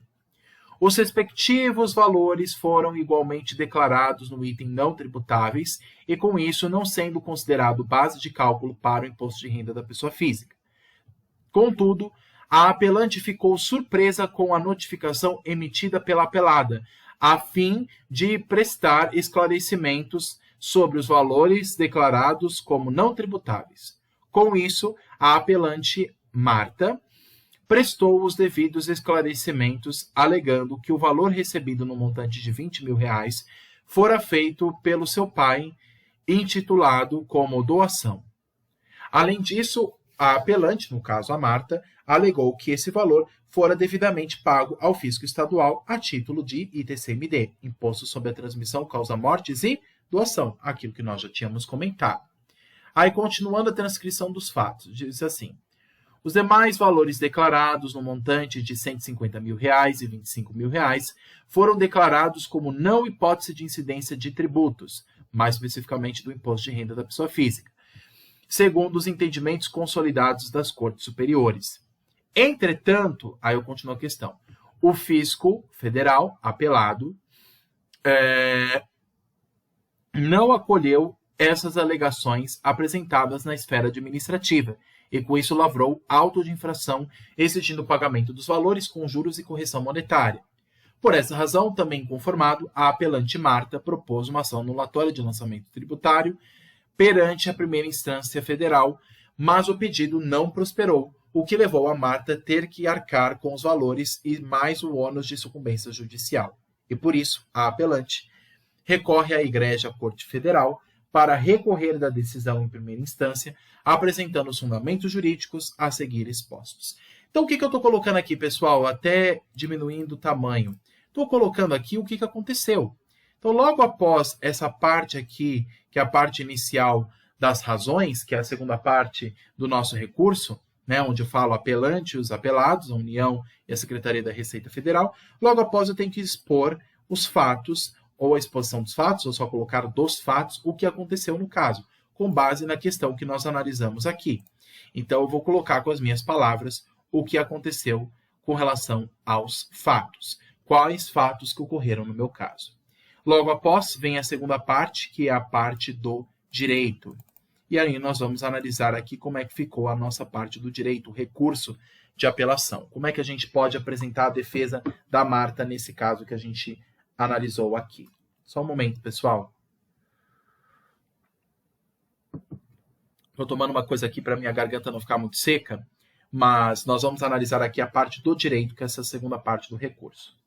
Os respectivos valores foram igualmente declarados no item não tributáveis e, com isso, não sendo considerado base de cálculo para o imposto de renda da pessoa física. Contudo, a apelante ficou surpresa com a notificação emitida pela apelada, a fim de prestar esclarecimentos sobre os valores declarados como não tributáveis. Com isso, a apelante Marta prestou os devidos esclarecimentos, alegando que o valor recebido no montante de R$20 mil fora feito pelo seu pai, intitulado como doação. Além disso, a apelante, no caso a Marta, alegou que esse valor fora devidamente pago ao fisco estadual a título de ITCMD, Imposto sobre a Transmissão, Causa-Mortes e Doação, aquilo que nós já tínhamos comentado. Aí, continuando a transcrição dos fatos, diz assim: os demais valores declarados no montante de R$150 mil e R$25 mil foram declarados como não hipótese de incidência de tributos, mais especificamente do Imposto de Renda da Pessoa Física, segundo os entendimentos consolidados das Cortes Superiores. Entretanto, aí eu continuo a questão, o fisco federal, apelado, não acolheu essas alegações apresentadas na esfera administrativa, e com isso lavrou auto de infração exigindo o pagamento dos valores com juros e correção monetária. Por essa razão, também inconformado, a apelante Marta propôs uma ação anulatória de lançamento tributário perante a primeira instância federal, mas o pedido não prosperou, o que levou a Marta a ter que arcar com os valores e mais o ônus de sucumbência judicial. E por isso, a apelante recorre à Igreja Corte Federal para recorrer da decisão em primeira instância, apresentando os fundamentos jurídicos a seguir expostos. Então, o que eu estou colocando aqui, pessoal? Até diminuindo o tamanho. Estou colocando aqui o que aconteceu. Então, logo após essa parte aqui, que é a parte inicial das razões, que é a segunda parte do nosso recurso, né, onde eu falo apelante, os apelados, a União e a Secretaria da Receita Federal, logo após eu tenho que expor os fatos, ou a exposição dos fatos, ou só colocar dos fatos, o que aconteceu no caso, com base na questão que nós analisamos aqui. Então, eu vou colocar com as minhas palavras o que aconteceu com relação aos fatos. Quais fatos que ocorreram no meu caso. Logo após, vem a segunda parte, que é a parte do direito. E aí nós vamos analisar aqui como é que ficou a nossa parte do direito, o recurso de apelação. Como é que a gente pode apresentar a defesa da Marta nesse caso que a gente analisou aqui. Só um momento, pessoal. Estou tomando uma coisa aqui para minha garganta não ficar muito seca, mas nós vamos analisar aqui a parte do direito, que é essa segunda parte do recurso.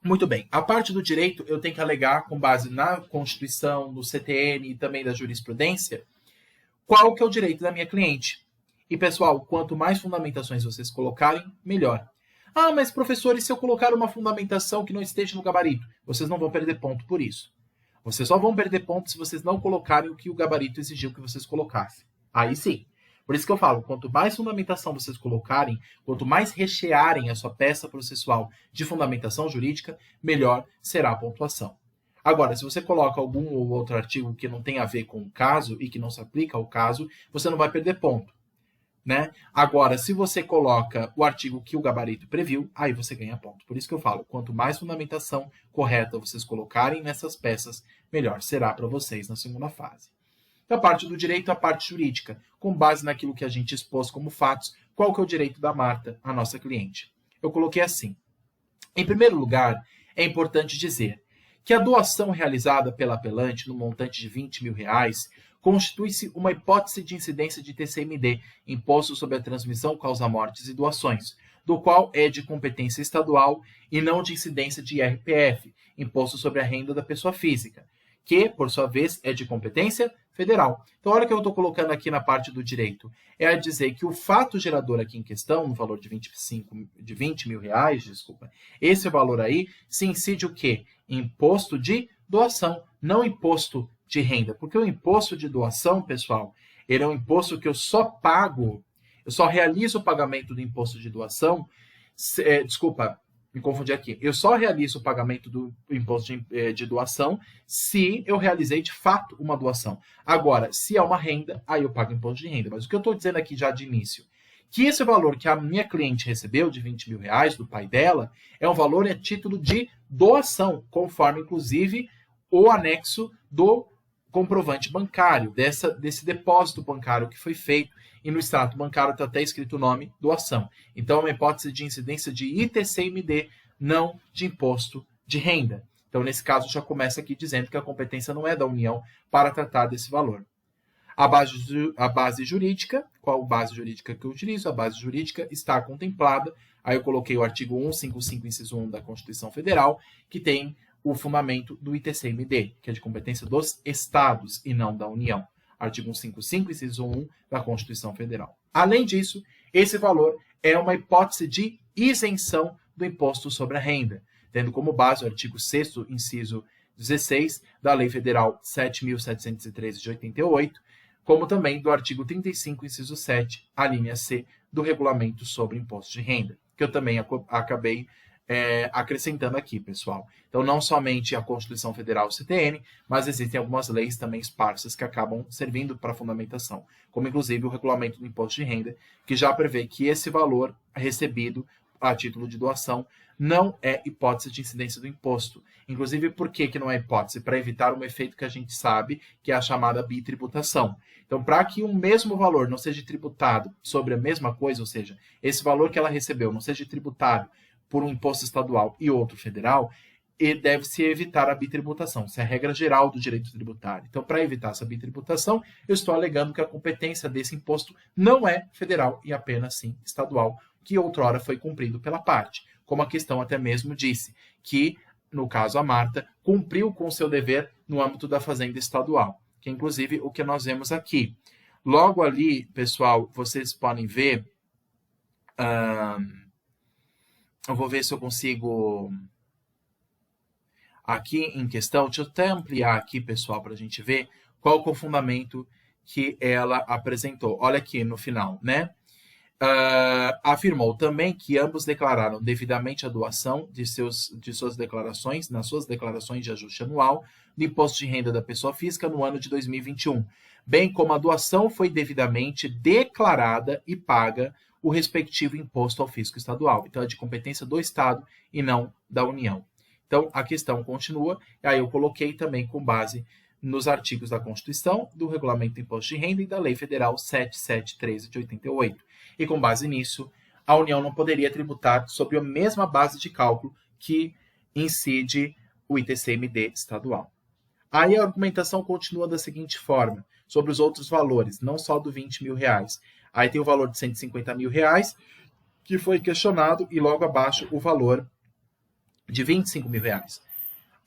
Muito bem. A parte do direito eu tenho que alegar, com base na Constituição, no CTN e também da jurisprudência, qual que é o direito da minha cliente. E, pessoal, quanto mais fundamentações vocês colocarem, melhor. Ah, mas professor, e se eu colocar uma fundamentação que não esteja no gabarito? Vocês não vão perder ponto por isso. Vocês só vão perder ponto se vocês não colocarem o que o gabarito exigiu que vocês colocassem. Aí sim. Por isso que eu falo, quanto mais fundamentação vocês colocarem, quanto mais rechearem a sua peça processual de fundamentação jurídica, melhor será a pontuação. Agora, se você coloca algum ou outro artigo que não tem a ver com o caso e que não se aplica ao caso, você não vai perder ponto. Né? Agora, se você coloca o artigo que o gabarito previu, aí você ganha ponto. Por isso que eu falo, quanto mais fundamentação correta vocês colocarem nessas peças, melhor será para vocês na segunda fase. Da parte do direito, a parte jurídica, com base naquilo que a gente expôs como fatos, qual que é o direito da Marta, a nossa cliente? Eu coloquei assim. Em primeiro lugar, é importante dizer que a doação realizada pela apelante no montante de R$20 mil constitui-se uma hipótese de incidência de TCMD, Imposto sobre a Transmissão, Causa-Mortes e Doações, do qual é de competência estadual e não de incidência de IRPF, Imposto sobre a Renda da Pessoa Física, que, por sua vez, é de competência federal. Então, olha o que eu estou colocando aqui na parte do direito. É a dizer que o fato gerador aqui em questão, no valor de 20 mil reais, desculpa, esse valor aí se incide o quê? Imposto de doação, não imposto de renda. Porque o imposto de doação, pessoal, ele é um imposto que eu só pago, eu só realizo o pagamento do imposto de doação, desculpa, me confundi aqui. Eu só realizo o pagamento do imposto de doação se eu realizei de fato uma doação. Agora, se é uma renda, aí eu pago imposto de renda. Mas o que eu estou dizendo aqui já de início, que esse valor que a minha cliente recebeu de 20 mil reais do pai dela é um valor a título de doação, conforme inclusive o anexo do comprovante bancário, desse depósito bancário que foi feito, e no extrato bancário está até escrito o nome doação. Então, é uma hipótese de incidência de ITCMD, não de imposto de renda. Então, nesse caso, já começa aqui dizendo que a competência não é da União para tratar desse valor. A base jurídica, qual base jurídica que eu utilizo? A base jurídica está contemplada, aí eu coloquei o artigo 155, inciso 1 da Constituição Federal, que tem o fundamento do ITCMD, que é de competência dos estados e não da União. Artigo 155, inciso 1 da Constituição Federal. Além disso, esse valor é uma hipótese de isenção do imposto sobre a renda, tendo como base o artigo 6º, inciso 16 da Lei Federal 7.713 de 88, como também do artigo 35, inciso 7, a linha C do Regulamento sobre Imposto de Renda, que eu também acabei acrescentando aqui, pessoal. Então, não somente a Constituição Federal CTN, mas existem algumas leis também esparsas que acabam servindo para fundamentação, como inclusive o Regulamento do Imposto de Renda, que já prevê que esse valor recebido a título de doação não é hipótese de incidência do imposto. Inclusive, por que não é hipótese? Para evitar um efeito que a gente sabe, que é a chamada bitributação. Então, para que um mesmo valor não seja tributado sobre a mesma coisa, ou seja, esse valor que ela recebeu não seja tributado por um imposto estadual e outro federal, e deve-se evitar a bitributação. Isso é a regra geral do direito tributário. Então, para evitar essa bitributação, eu estou alegando que a competência desse imposto não é federal e apenas sim estadual, que outrora foi cumprido pela parte. Como a questão até mesmo disse, que, no caso a Marta, cumpriu com seu dever no âmbito da fazenda estadual, que é inclusive o que nós vemos aqui. Logo ali, pessoal, vocês podem ver... eu vou ver se eu consigo... Aqui em questão, deixa eu até ampliar aqui, pessoal, para a gente ver qual é o fundamento que ela apresentou. Olha aqui no final, né? Afirmou também que ambos declararam devidamente a doação de suas declarações, nas suas declarações de ajuste anual do imposto de renda da pessoa física no ano de 2021, bem como a doação foi devidamente declarada e paga o respectivo imposto ao fisco estadual. Então, é de competência do Estado e não da União. Então, a questão continua, e aí eu coloquei também com base nos artigos da Constituição, do Regulamento do Imposto de Renda e da Lei Federal 7713 de 88. E com base nisso, a União não poderia tributar sobre a mesma base de cálculo que incide o ITCMD estadual. Aí a argumentação continua da seguinte forma, sobre os outros valores, não só do 20 mil reais. Aí tem o valor de 150 mil reais, que foi questionado, e logo abaixo o valor de 25 mil reais.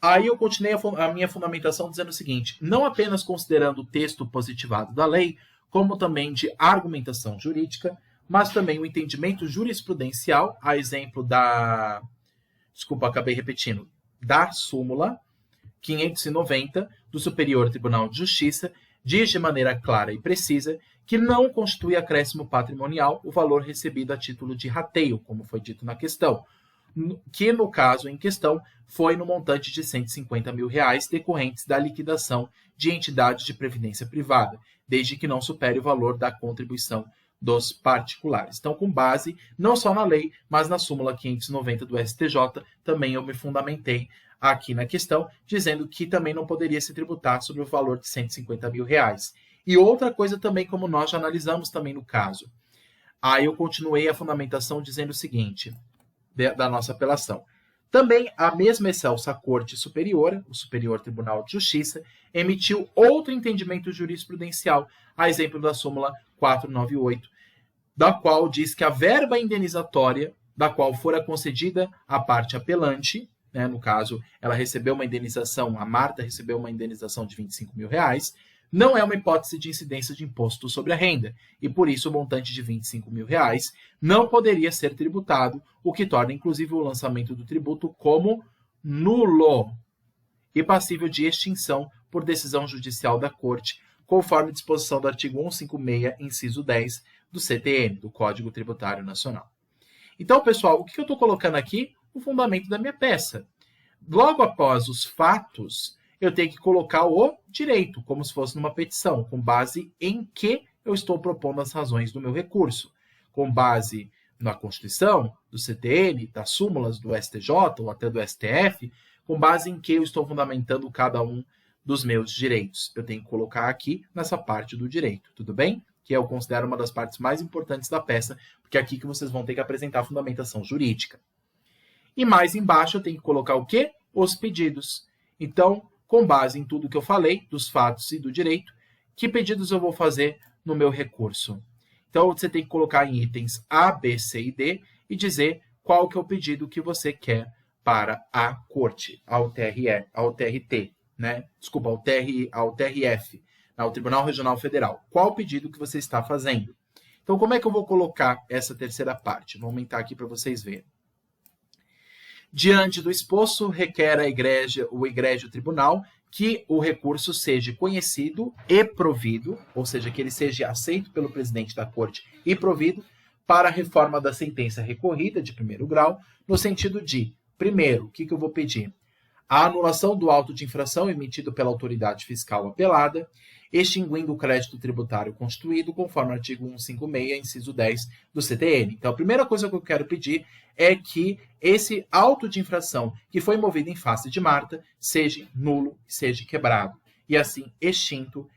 Aí eu continuei a minha fundamentação dizendo o seguinte, não apenas considerando o texto positivado da lei, como também de argumentação jurídica, mas também o entendimento jurisprudencial, a exemplo da... Desculpa, acabei repetindo. Da súmula 590 do Superior Tribunal de Justiça, diz de maneira clara e precisa que não constitui acréscimo patrimonial o valor recebido a título de rateio, como foi dito na questão, que no caso em questão foi no montante de 150 mil reais decorrentes da liquidação de entidade de previdência privada, desde que não supere o valor da contribuição dos particulares. Então, com base não só na lei, mas na súmula 590 do STJ, também eu me fundamentei aqui na questão, dizendo que também não poderia se tributar sobre o valor de 150 mil reais. E outra coisa também, como nós já analisamos também no caso. Aí eu continuei a fundamentação dizendo o seguinte, da nossa apelação. Também a mesma excelsa Corte Superior, o Superior Tribunal de Justiça, emitiu outro entendimento jurisprudencial, a exemplo da súmula 498, da qual diz que a verba indenizatória, da qual fora concedida à parte apelante, né? No caso, ela recebeu uma indenização, a Marta recebeu uma indenização de R$ 25.000, não é uma hipótese de incidência de imposto sobre a renda, e por isso o montante de R$ 25.000 não poderia ser tributado, o que torna inclusive o lançamento do tributo como nulo e passível de extinção por decisão judicial da Corte, conforme disposição do artigo 156, inciso 10 do CTN, do Código Tributário Nacional. Então, pessoal, o que eu estou colocando aqui? O fundamento da minha peça. Logo após os fatos, eu tenho que colocar o direito, como se fosse numa petição, com base em que eu estou propondo as razões do meu recurso. Com base na Constituição, do CTN, das súmulas do STJ ou até do STF, com base em que eu estou fundamentando cada um dos meus direitos. Eu tenho que colocar aqui nessa parte do direito, tudo bem? Que eu considero uma das partes mais importantes da peça, porque é aqui que vocês vão ter que apresentar a fundamentação jurídica. E mais embaixo eu tenho que colocar o quê? Os pedidos. Então, com base em tudo que eu falei, dos fatos e do direito, que pedidos eu vou fazer no meu recurso? Então, você tem que colocar em itens A, B, C e D e dizer qual que é o pedido que você quer para a Corte, ao TRT, né? Desculpa, ao TRF, ao Tribunal Regional Federal. Qual o pedido que você está fazendo? Então, como é que eu vou colocar essa terceira parte? Vou aumentar aqui para vocês verem. Diante do exposto, requer o egrégio tribunal que o recurso seja conhecido e provido, ou seja, que ele seja aceito pelo presidente da Corte e provido para a reforma da sentença recorrida de primeiro grau, no sentido de, primeiro, o que eu vou pedir? A anulação do auto de infração emitido pela autoridade fiscal apelada, extinguindo o crédito tributário constituído, conforme o artigo 156, inciso 10 do CTN. Então, a primeira coisa que eu quero pedir é que esse auto de infração que foi movido em face de Marta seja nulo, seja quebrado. E assim, extinto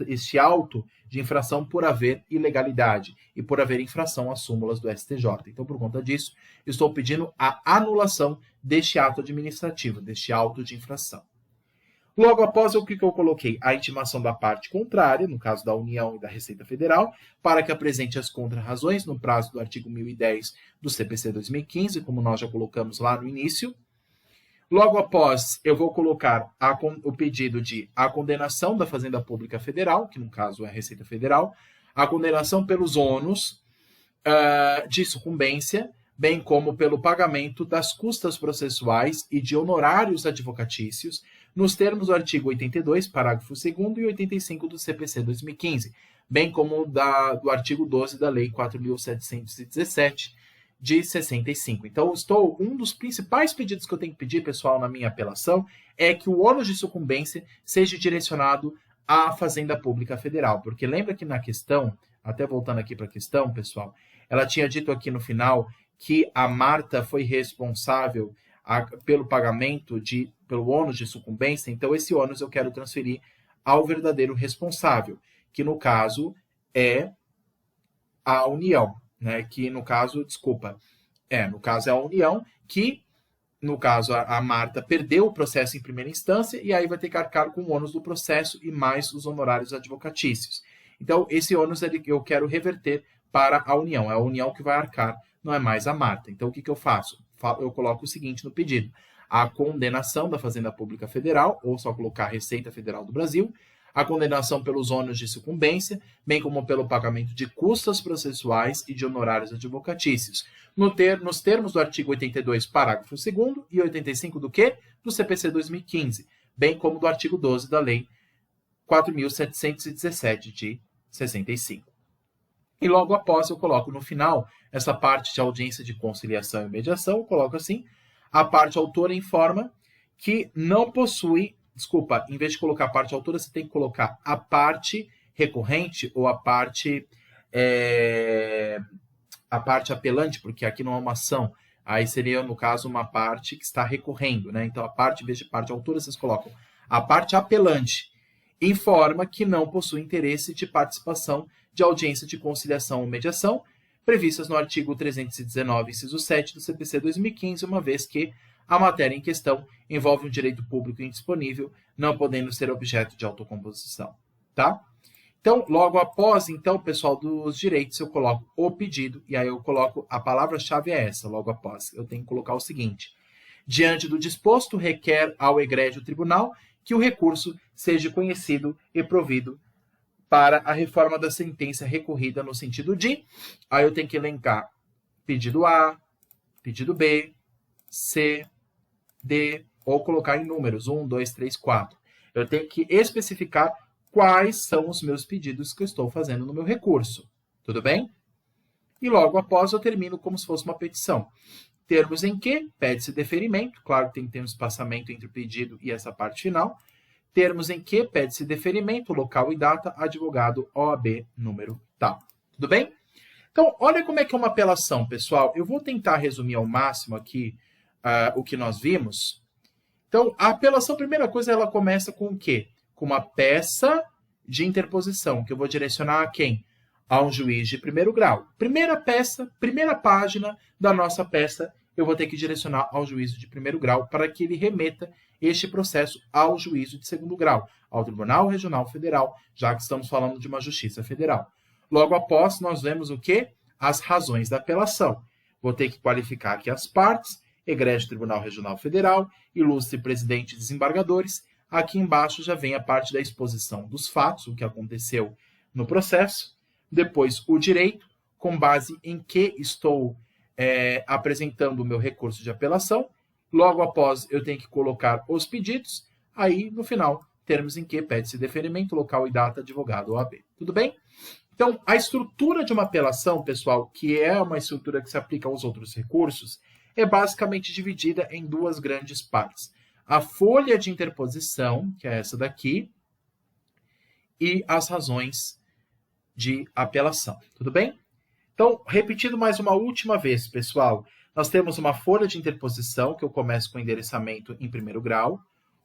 este auto de infração por haver ilegalidade e por haver infração às súmulas do STJ. Então, por conta disso, estou pedindo a anulação deste ato administrativo, deste auto de infração. Logo após, o que eu coloquei? A intimação da parte contrária, no caso da União e da Receita Federal, para que apresente as contrarrazões no prazo do artigo 1010 do CPC 2015, como nós já colocamos lá no início. Logo após, eu vou colocar o pedido de a condenação da Fazenda Pública Federal, que no caso é a Receita Federal, a condenação pelos ônus de sucumbência, bem como pelo pagamento das custas processuais e de honorários advocatícios, nos termos do artigo 82, parágrafo 2º e 85 do CPC 2015, bem como do artigo 12 da Lei 4.717, de 65. Então, um dos principais pedidos que eu tenho que pedir, pessoal, na minha apelação, é que o ônus de sucumbência seja direcionado à Fazenda Pública Federal, porque lembra que na questão, até voltando aqui para a questão, pessoal, ela tinha dito aqui no final que a Marta foi responsável pelo pagamento pelo ônus de sucumbência, então esse ônus eu quero transferir ao verdadeiro responsável, que no caso é a União, né? Que no caso, no caso é a União, que no caso a Marta perdeu o processo em primeira instância e aí vai ter que arcar com o ônus do processo e mais os honorários advocatícios. Então esse ônus eu quero reverter para a União, é a União que vai arcar, não é mais a Marta. Então o que eu faço? Eu coloco o seguinte no pedido: a condenação da Fazenda Pública Federal, ou só colocar Receita Federal do Brasil, a condenação pelos ônus de sucumbência, bem como pelo pagamento de custas processuais e de honorários advocatícios, nos termos do artigo 82, parágrafo 2º e 85 do quê? Do CPC 2015, bem como do artigo 12 da Lei 4.717, de 65. E logo após eu coloco no final essa parte de audiência de conciliação e mediação, eu coloco assim: a parte autora informa que não possui, em vez de colocar a parte autora, você tem que colocar a parte recorrente ou a parte apelante, porque aqui não é uma ação, aí seria, no caso, uma parte que está recorrendo, né? Então, em vez de parte autora, vocês colocam a parte apelante, informa que não possui interesse de participação de audiência de conciliação ou mediação, previstas no artigo 319, inciso 7 do CPC 2015, uma vez que a matéria em questão envolve um direito público indisponível, não podendo ser objeto de autocomposição, tá? Então, logo após, pessoal, dos direitos, eu coloco o pedido, e aí eu coloco, a palavra-chave é essa, logo após. Eu tenho que colocar o seguinte: Diante do disposto, requer ao egrégio tribunal que o recurso seja conhecido e provido para a reforma da sentença recorrida no sentido de... Aí eu tenho que elencar pedido A, pedido B, C, D, ou colocar em números, 1, 2, 3, 4. Eu tenho que especificar quais são os meus pedidos que eu estou fazendo no meu recurso. Tudo bem? E logo após eu termino como se fosse uma petição. Termos em que pede-se deferimento, claro que tem que ter um espaçamento entre o pedido e essa parte final. Termos em que pede-se deferimento, local e data, advogado, OAB, número tal. Tudo bem? Então, olha como é que é uma apelação, pessoal. Eu vou tentar resumir ao máximo aqui o que nós vimos. Então, a apelação, primeira coisa, ela começa com o quê? Com uma peça de interposição, que eu vou direcionar a quem? A um juiz de primeiro grau. Primeira peça, primeira página da nossa peça, eu vou ter que direcionar ao juízo de primeiro grau para que ele remeta este processo ao juízo de segundo grau, ao Tribunal Regional Federal, já que estamos falando de uma justiça federal. Logo após, nós vemos o quê? As razões da apelação. Vou ter que qualificar aqui as partes, egrégio Tribunal Regional Federal, ilustre presidente e desembargadores. Aqui embaixo já vem a parte da exposição dos fatos, o que aconteceu no processo. Depois, o direito, com base em que estou apresentando o meu recurso de apelação. Logo após, eu tenho que colocar os pedidos. Aí, no final, termos em que pede-se deferimento, local e data, advogado, OAB. Tudo bem? Então, a estrutura de uma apelação, pessoal, que é uma estrutura que se aplica aos outros recursos, é basicamente dividida em duas grandes partes. A folha de interposição, que é essa daqui, e as razões de apelação. Tudo bem? Então, repetindo mais uma última vez, pessoal, nós temos uma folha de interposição, que eu começo com endereçamento em primeiro grau,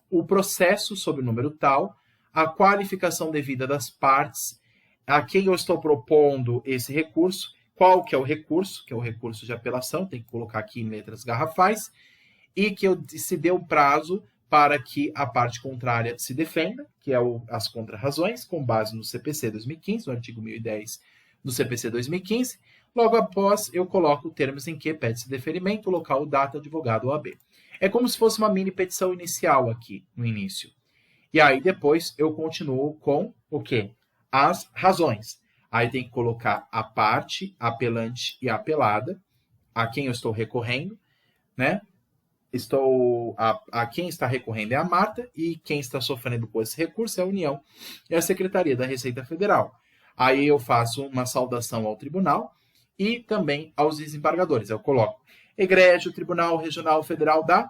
o processo sob o número tal, a qualificação devida das partes, a quem eu estou propondo esse recurso, qual que é o recurso de apelação, tem que colocar aqui em letras garrafais, e que eu se dê o prazo para que a parte contrária se defenda, que é as contrarrazões, com base no CPC 2015, no artigo 1010 do CPC 2015. Logo após, eu coloco termos em que pede-se deferimento, local, data, advogado, OAB. É como se fosse uma mini petição inicial aqui, no início. E aí, depois, eu continuo com o quê? As razões. Aí tem que colocar a parte, apelante e apelada, a quem eu estou recorrendo, né? A quem está recorrendo é a Marta e quem está sofrendo com esse recurso é a União e a Secretaria da Receita Federal. Aí eu faço uma saudação ao tribunal e também aos desembargadores. Eu coloco egrégio, Tribunal Regional Federal da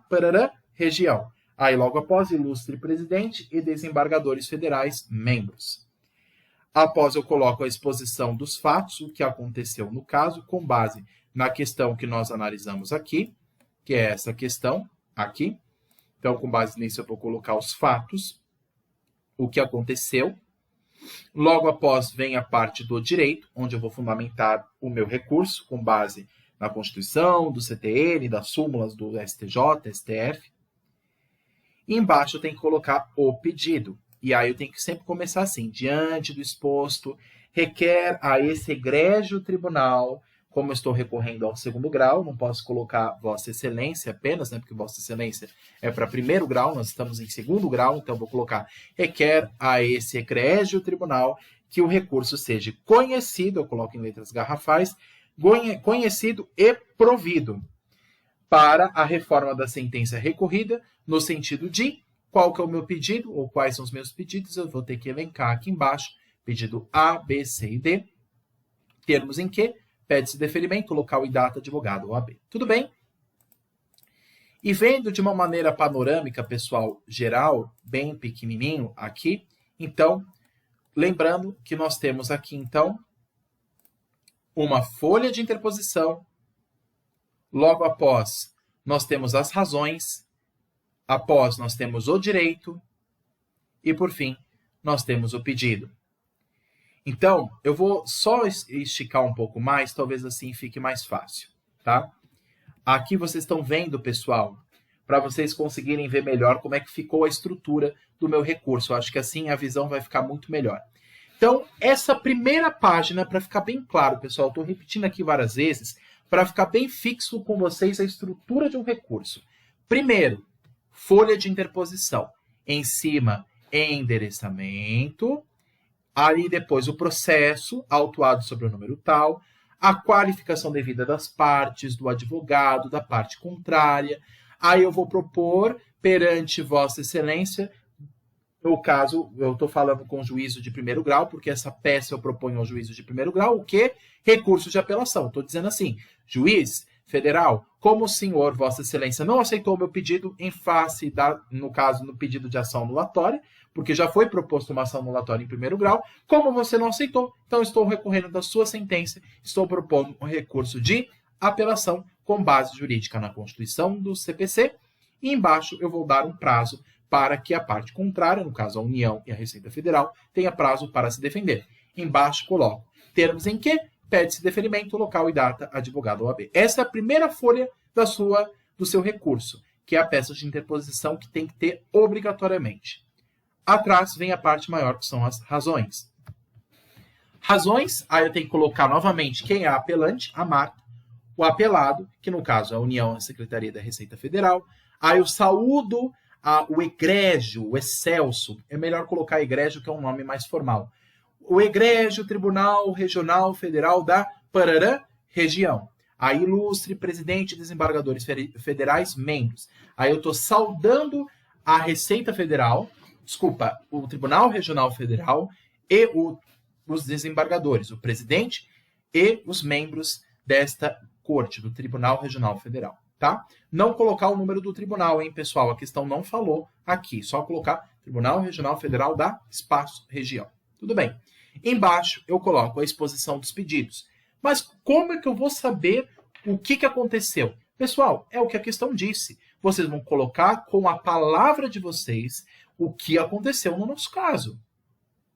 região. Aí logo após, ilustre presidente e desembargadores federais, membros. Após eu coloco a exposição dos fatos, o que aconteceu no caso, com base na questão que nós analisamos aqui, que é essa questão aqui. Então, com base nisso, eu vou colocar os fatos, o que aconteceu. Logo após, vem a parte do direito, onde eu vou fundamentar o meu recurso, com base na Constituição, do CTN, das súmulas do STJ, STF. E embaixo eu tenho que colocar o pedido. E aí eu tenho que sempre começar assim, diante do exposto, requer a esse egrégio tribunal, como eu estou recorrendo ao segundo grau, não posso colocar Vossa Excelência apenas, né, porque Vossa Excelência é para primeiro grau, nós estamos em segundo grau, então eu vou colocar requer a esse egrégio tribunal que o recurso seja conhecido, eu coloco em letras garrafais, conhecido e provido para a reforma da sentença recorrida, no sentido de qual que é o meu pedido, ou quais são os meus pedidos, eu vou ter que elencar aqui embaixo, pedido A, B, C e D, termos em que pede-se deferimento, local e data, advogado, OAB. Tudo bem? E vendo de uma maneira panorâmica, pessoal, geral, bem pequenininho aqui, então, lembrando que nós temos aqui, então, uma folha de interposição, logo após, nós temos as razões, após, nós temos o direito, e, por fim, nós temos o pedido. Então, eu vou só esticar um pouco mais, talvez assim fique mais fácil, tá? Aqui vocês estão vendo, pessoal, para vocês conseguirem ver melhor como é que ficou a estrutura do meu recurso. Eu acho que assim a visão vai ficar muito melhor. Então, essa primeira página, para ficar bem claro, pessoal, estou repetindo aqui várias vezes, para ficar bem fixo com vocês a estrutura de um recurso. Primeiro, folha de interposição. Em cima, endereçamento. Aí depois o processo, autuado sobre o número tal. A qualificação devida das partes, do advogado, da parte contrária. Aí eu vou propor perante Vossa Excelência, no caso, eu estou falando com juízo de primeiro grau, porque essa peça eu proponho ao juízo de primeiro grau, o quê? Recurso de apelação. Estou dizendo assim, juiz federal, como o senhor, Vossa Excelência, não aceitou o meu pedido em face, no caso, no pedido de ação anulatória, porque já foi proposto uma ação anulatória em primeiro grau, como você não aceitou, então estou recorrendo da sua sentença, estou propondo um recurso de apelação com base jurídica na Constituição do CPC, e embaixo eu vou dar um prazo para que a parte contrária, no caso a União e a Receita Federal, tenha prazo para se defender. Embaixo coloco termos em que pede-se deferimento, local e data, advogado ou OAB. Essa é a primeira folha do seu recurso, que é a peça de interposição que tem que ter obrigatoriamente. Atrás vem a parte maior, que são as razões. Razões, aí eu tenho que colocar novamente quem é a apelante, a Marta, o apelado, que no caso é a União, a Secretaria da Receita Federal. Aí eu saúdo o egrégio, o excelso, é melhor colocar egrégio, que é um nome mais formal. O egrégio Tribunal Regional Federal da Parará região. A ilustre presidente e desembargadores federais, membros. Aí eu estou saudando a Receita Federal, o Tribunal Regional Federal e os desembargadores, o presidente e os membros desta corte, do Tribunal Regional Federal. Tá? Não colocar o número do tribunal, hein, pessoal? A questão não falou aqui. Só colocar Tribunal Regional Federal da espaço região. Tudo bem. Embaixo eu coloco a exposição dos pedidos. Mas como é que eu vou saber o que aconteceu? Pessoal, é o que a questão disse. Vocês vão colocar com a palavra de vocês o que aconteceu no nosso caso.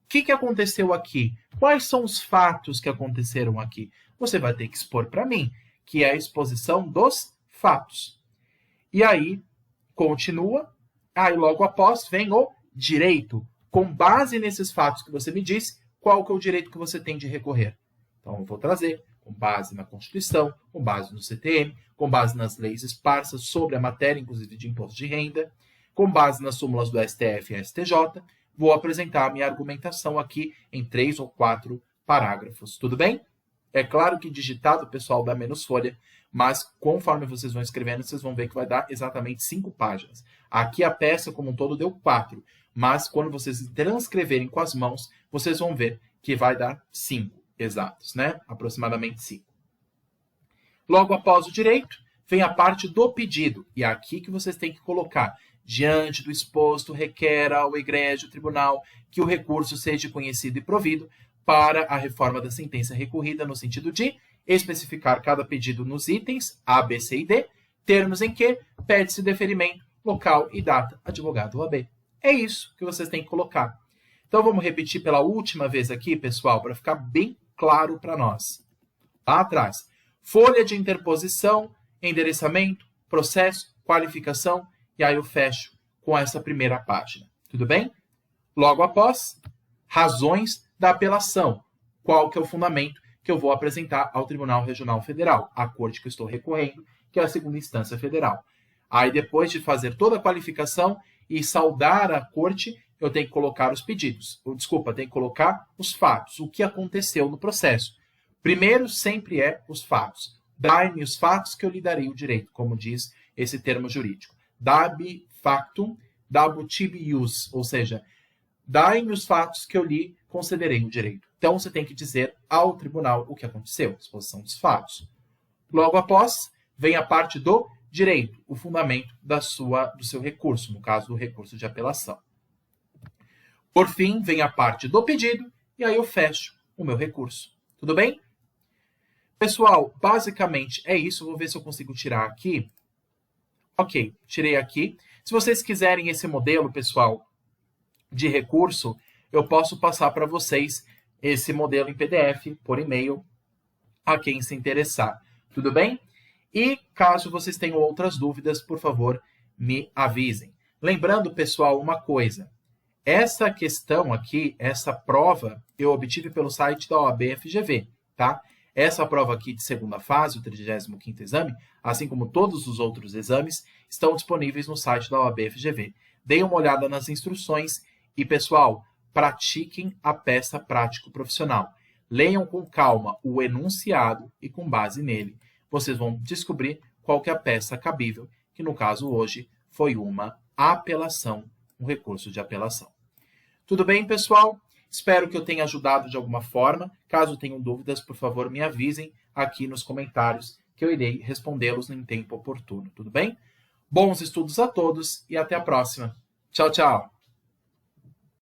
O que aconteceu aqui? Quais são os fatos que aconteceram aqui? Você vai ter que expor para mim, que é a exposição dos fatos. E aí, continua. Aí, logo após, vem o direito. Com base nesses fatos que você me disse, qual que é o direito que você tem de recorrer? Então, eu vou trazer com base na Constituição, com base no CTM, com base nas leis esparsas sobre a matéria, inclusive de imposto de renda, com base nas súmulas do STF e STJ, vou apresentar a minha argumentação aqui em 3 ou 4 parágrafos. Tudo bem? É claro que digitado, pessoal, dá menos folha, mas conforme vocês vão escrevendo, vocês vão ver que vai dar exatamente 5 páginas. Aqui a peça como um todo deu 4, mas quando vocês transcreverem com as mãos, vocês vão ver que vai dar 5 exatos, né? Aproximadamente 5. Logo após o direito, vem a parte do pedido. E é aqui que vocês têm que colocar: diante do exposto, requer ao egrégio tribunal que o recurso seja conhecido e provido para a reforma da sentença recorrida, no sentido de especificar cada pedido nos itens A, B, C e D, termos em que pede-se deferimento, local e data, advogado ou OAB. É isso que vocês têm que colocar. Então, vamos repetir pela última vez aqui, pessoal, para ficar bem claro para nós. Lá atrás, folha de interposição, endereçamento, processo, qualificação, e aí eu fecho com essa primeira página. Tudo bem? Logo após, razões da apelação. Qual que é o fundamento que eu vou apresentar ao Tribunal Regional Federal, a corte que eu estou recorrendo, que é a segunda instância federal. Aí, depois de fazer toda a qualificação e saudar a corte, eu tenho que colocar os pedidos. Desculpa, tenho que colocar os fatos, o que aconteceu no processo. Primeiro, sempre é os fatos. Dai-me os fatos que eu lhe darei o direito, como diz esse termo jurídico. Dabi factum, dabutibi ius, ou seja, dai-me os fatos que eu lhe concederei o direito. Então, você tem que dizer ao tribunal o que aconteceu, exposição dos fatos. Logo após, vem a parte do direito, o fundamento do seu recurso, no caso do recurso de apelação. Por fim, vem a parte do pedido, e aí eu fecho o meu recurso. Tudo bem? Pessoal, basicamente é isso. Vou ver se eu consigo tirar aqui. Ok, tirei aqui. Se vocês quiserem esse modelo, pessoal, de recurso, eu posso passar para vocês esse modelo em PDF, por e-mail, a quem se interessar. Tudo bem? E caso vocês tenham outras dúvidas, por favor, me avisem. Lembrando, pessoal, uma coisa. Essa questão aqui, essa prova, eu obtive pelo site da OAB FGV, tá? Essa prova aqui de segunda fase, o 35º exame, assim como todos os outros exames, estão disponíveis no site da OAB FGV. Deem uma olhada nas instruções e, pessoal, pratiquem a peça prático profissional. Leiam com calma o enunciado e, com base nele, vocês vão descobrir qual que é a peça cabível, que no caso hoje foi uma apelação, um recurso de apelação. Tudo bem, pessoal? Espero que eu tenha ajudado de alguma forma. Caso tenham dúvidas, por favor, me avisem aqui nos comentários que eu irei respondê-los em tempo oportuno, tudo bem? Bons estudos a todos e até a próxima. Tchau, tchau!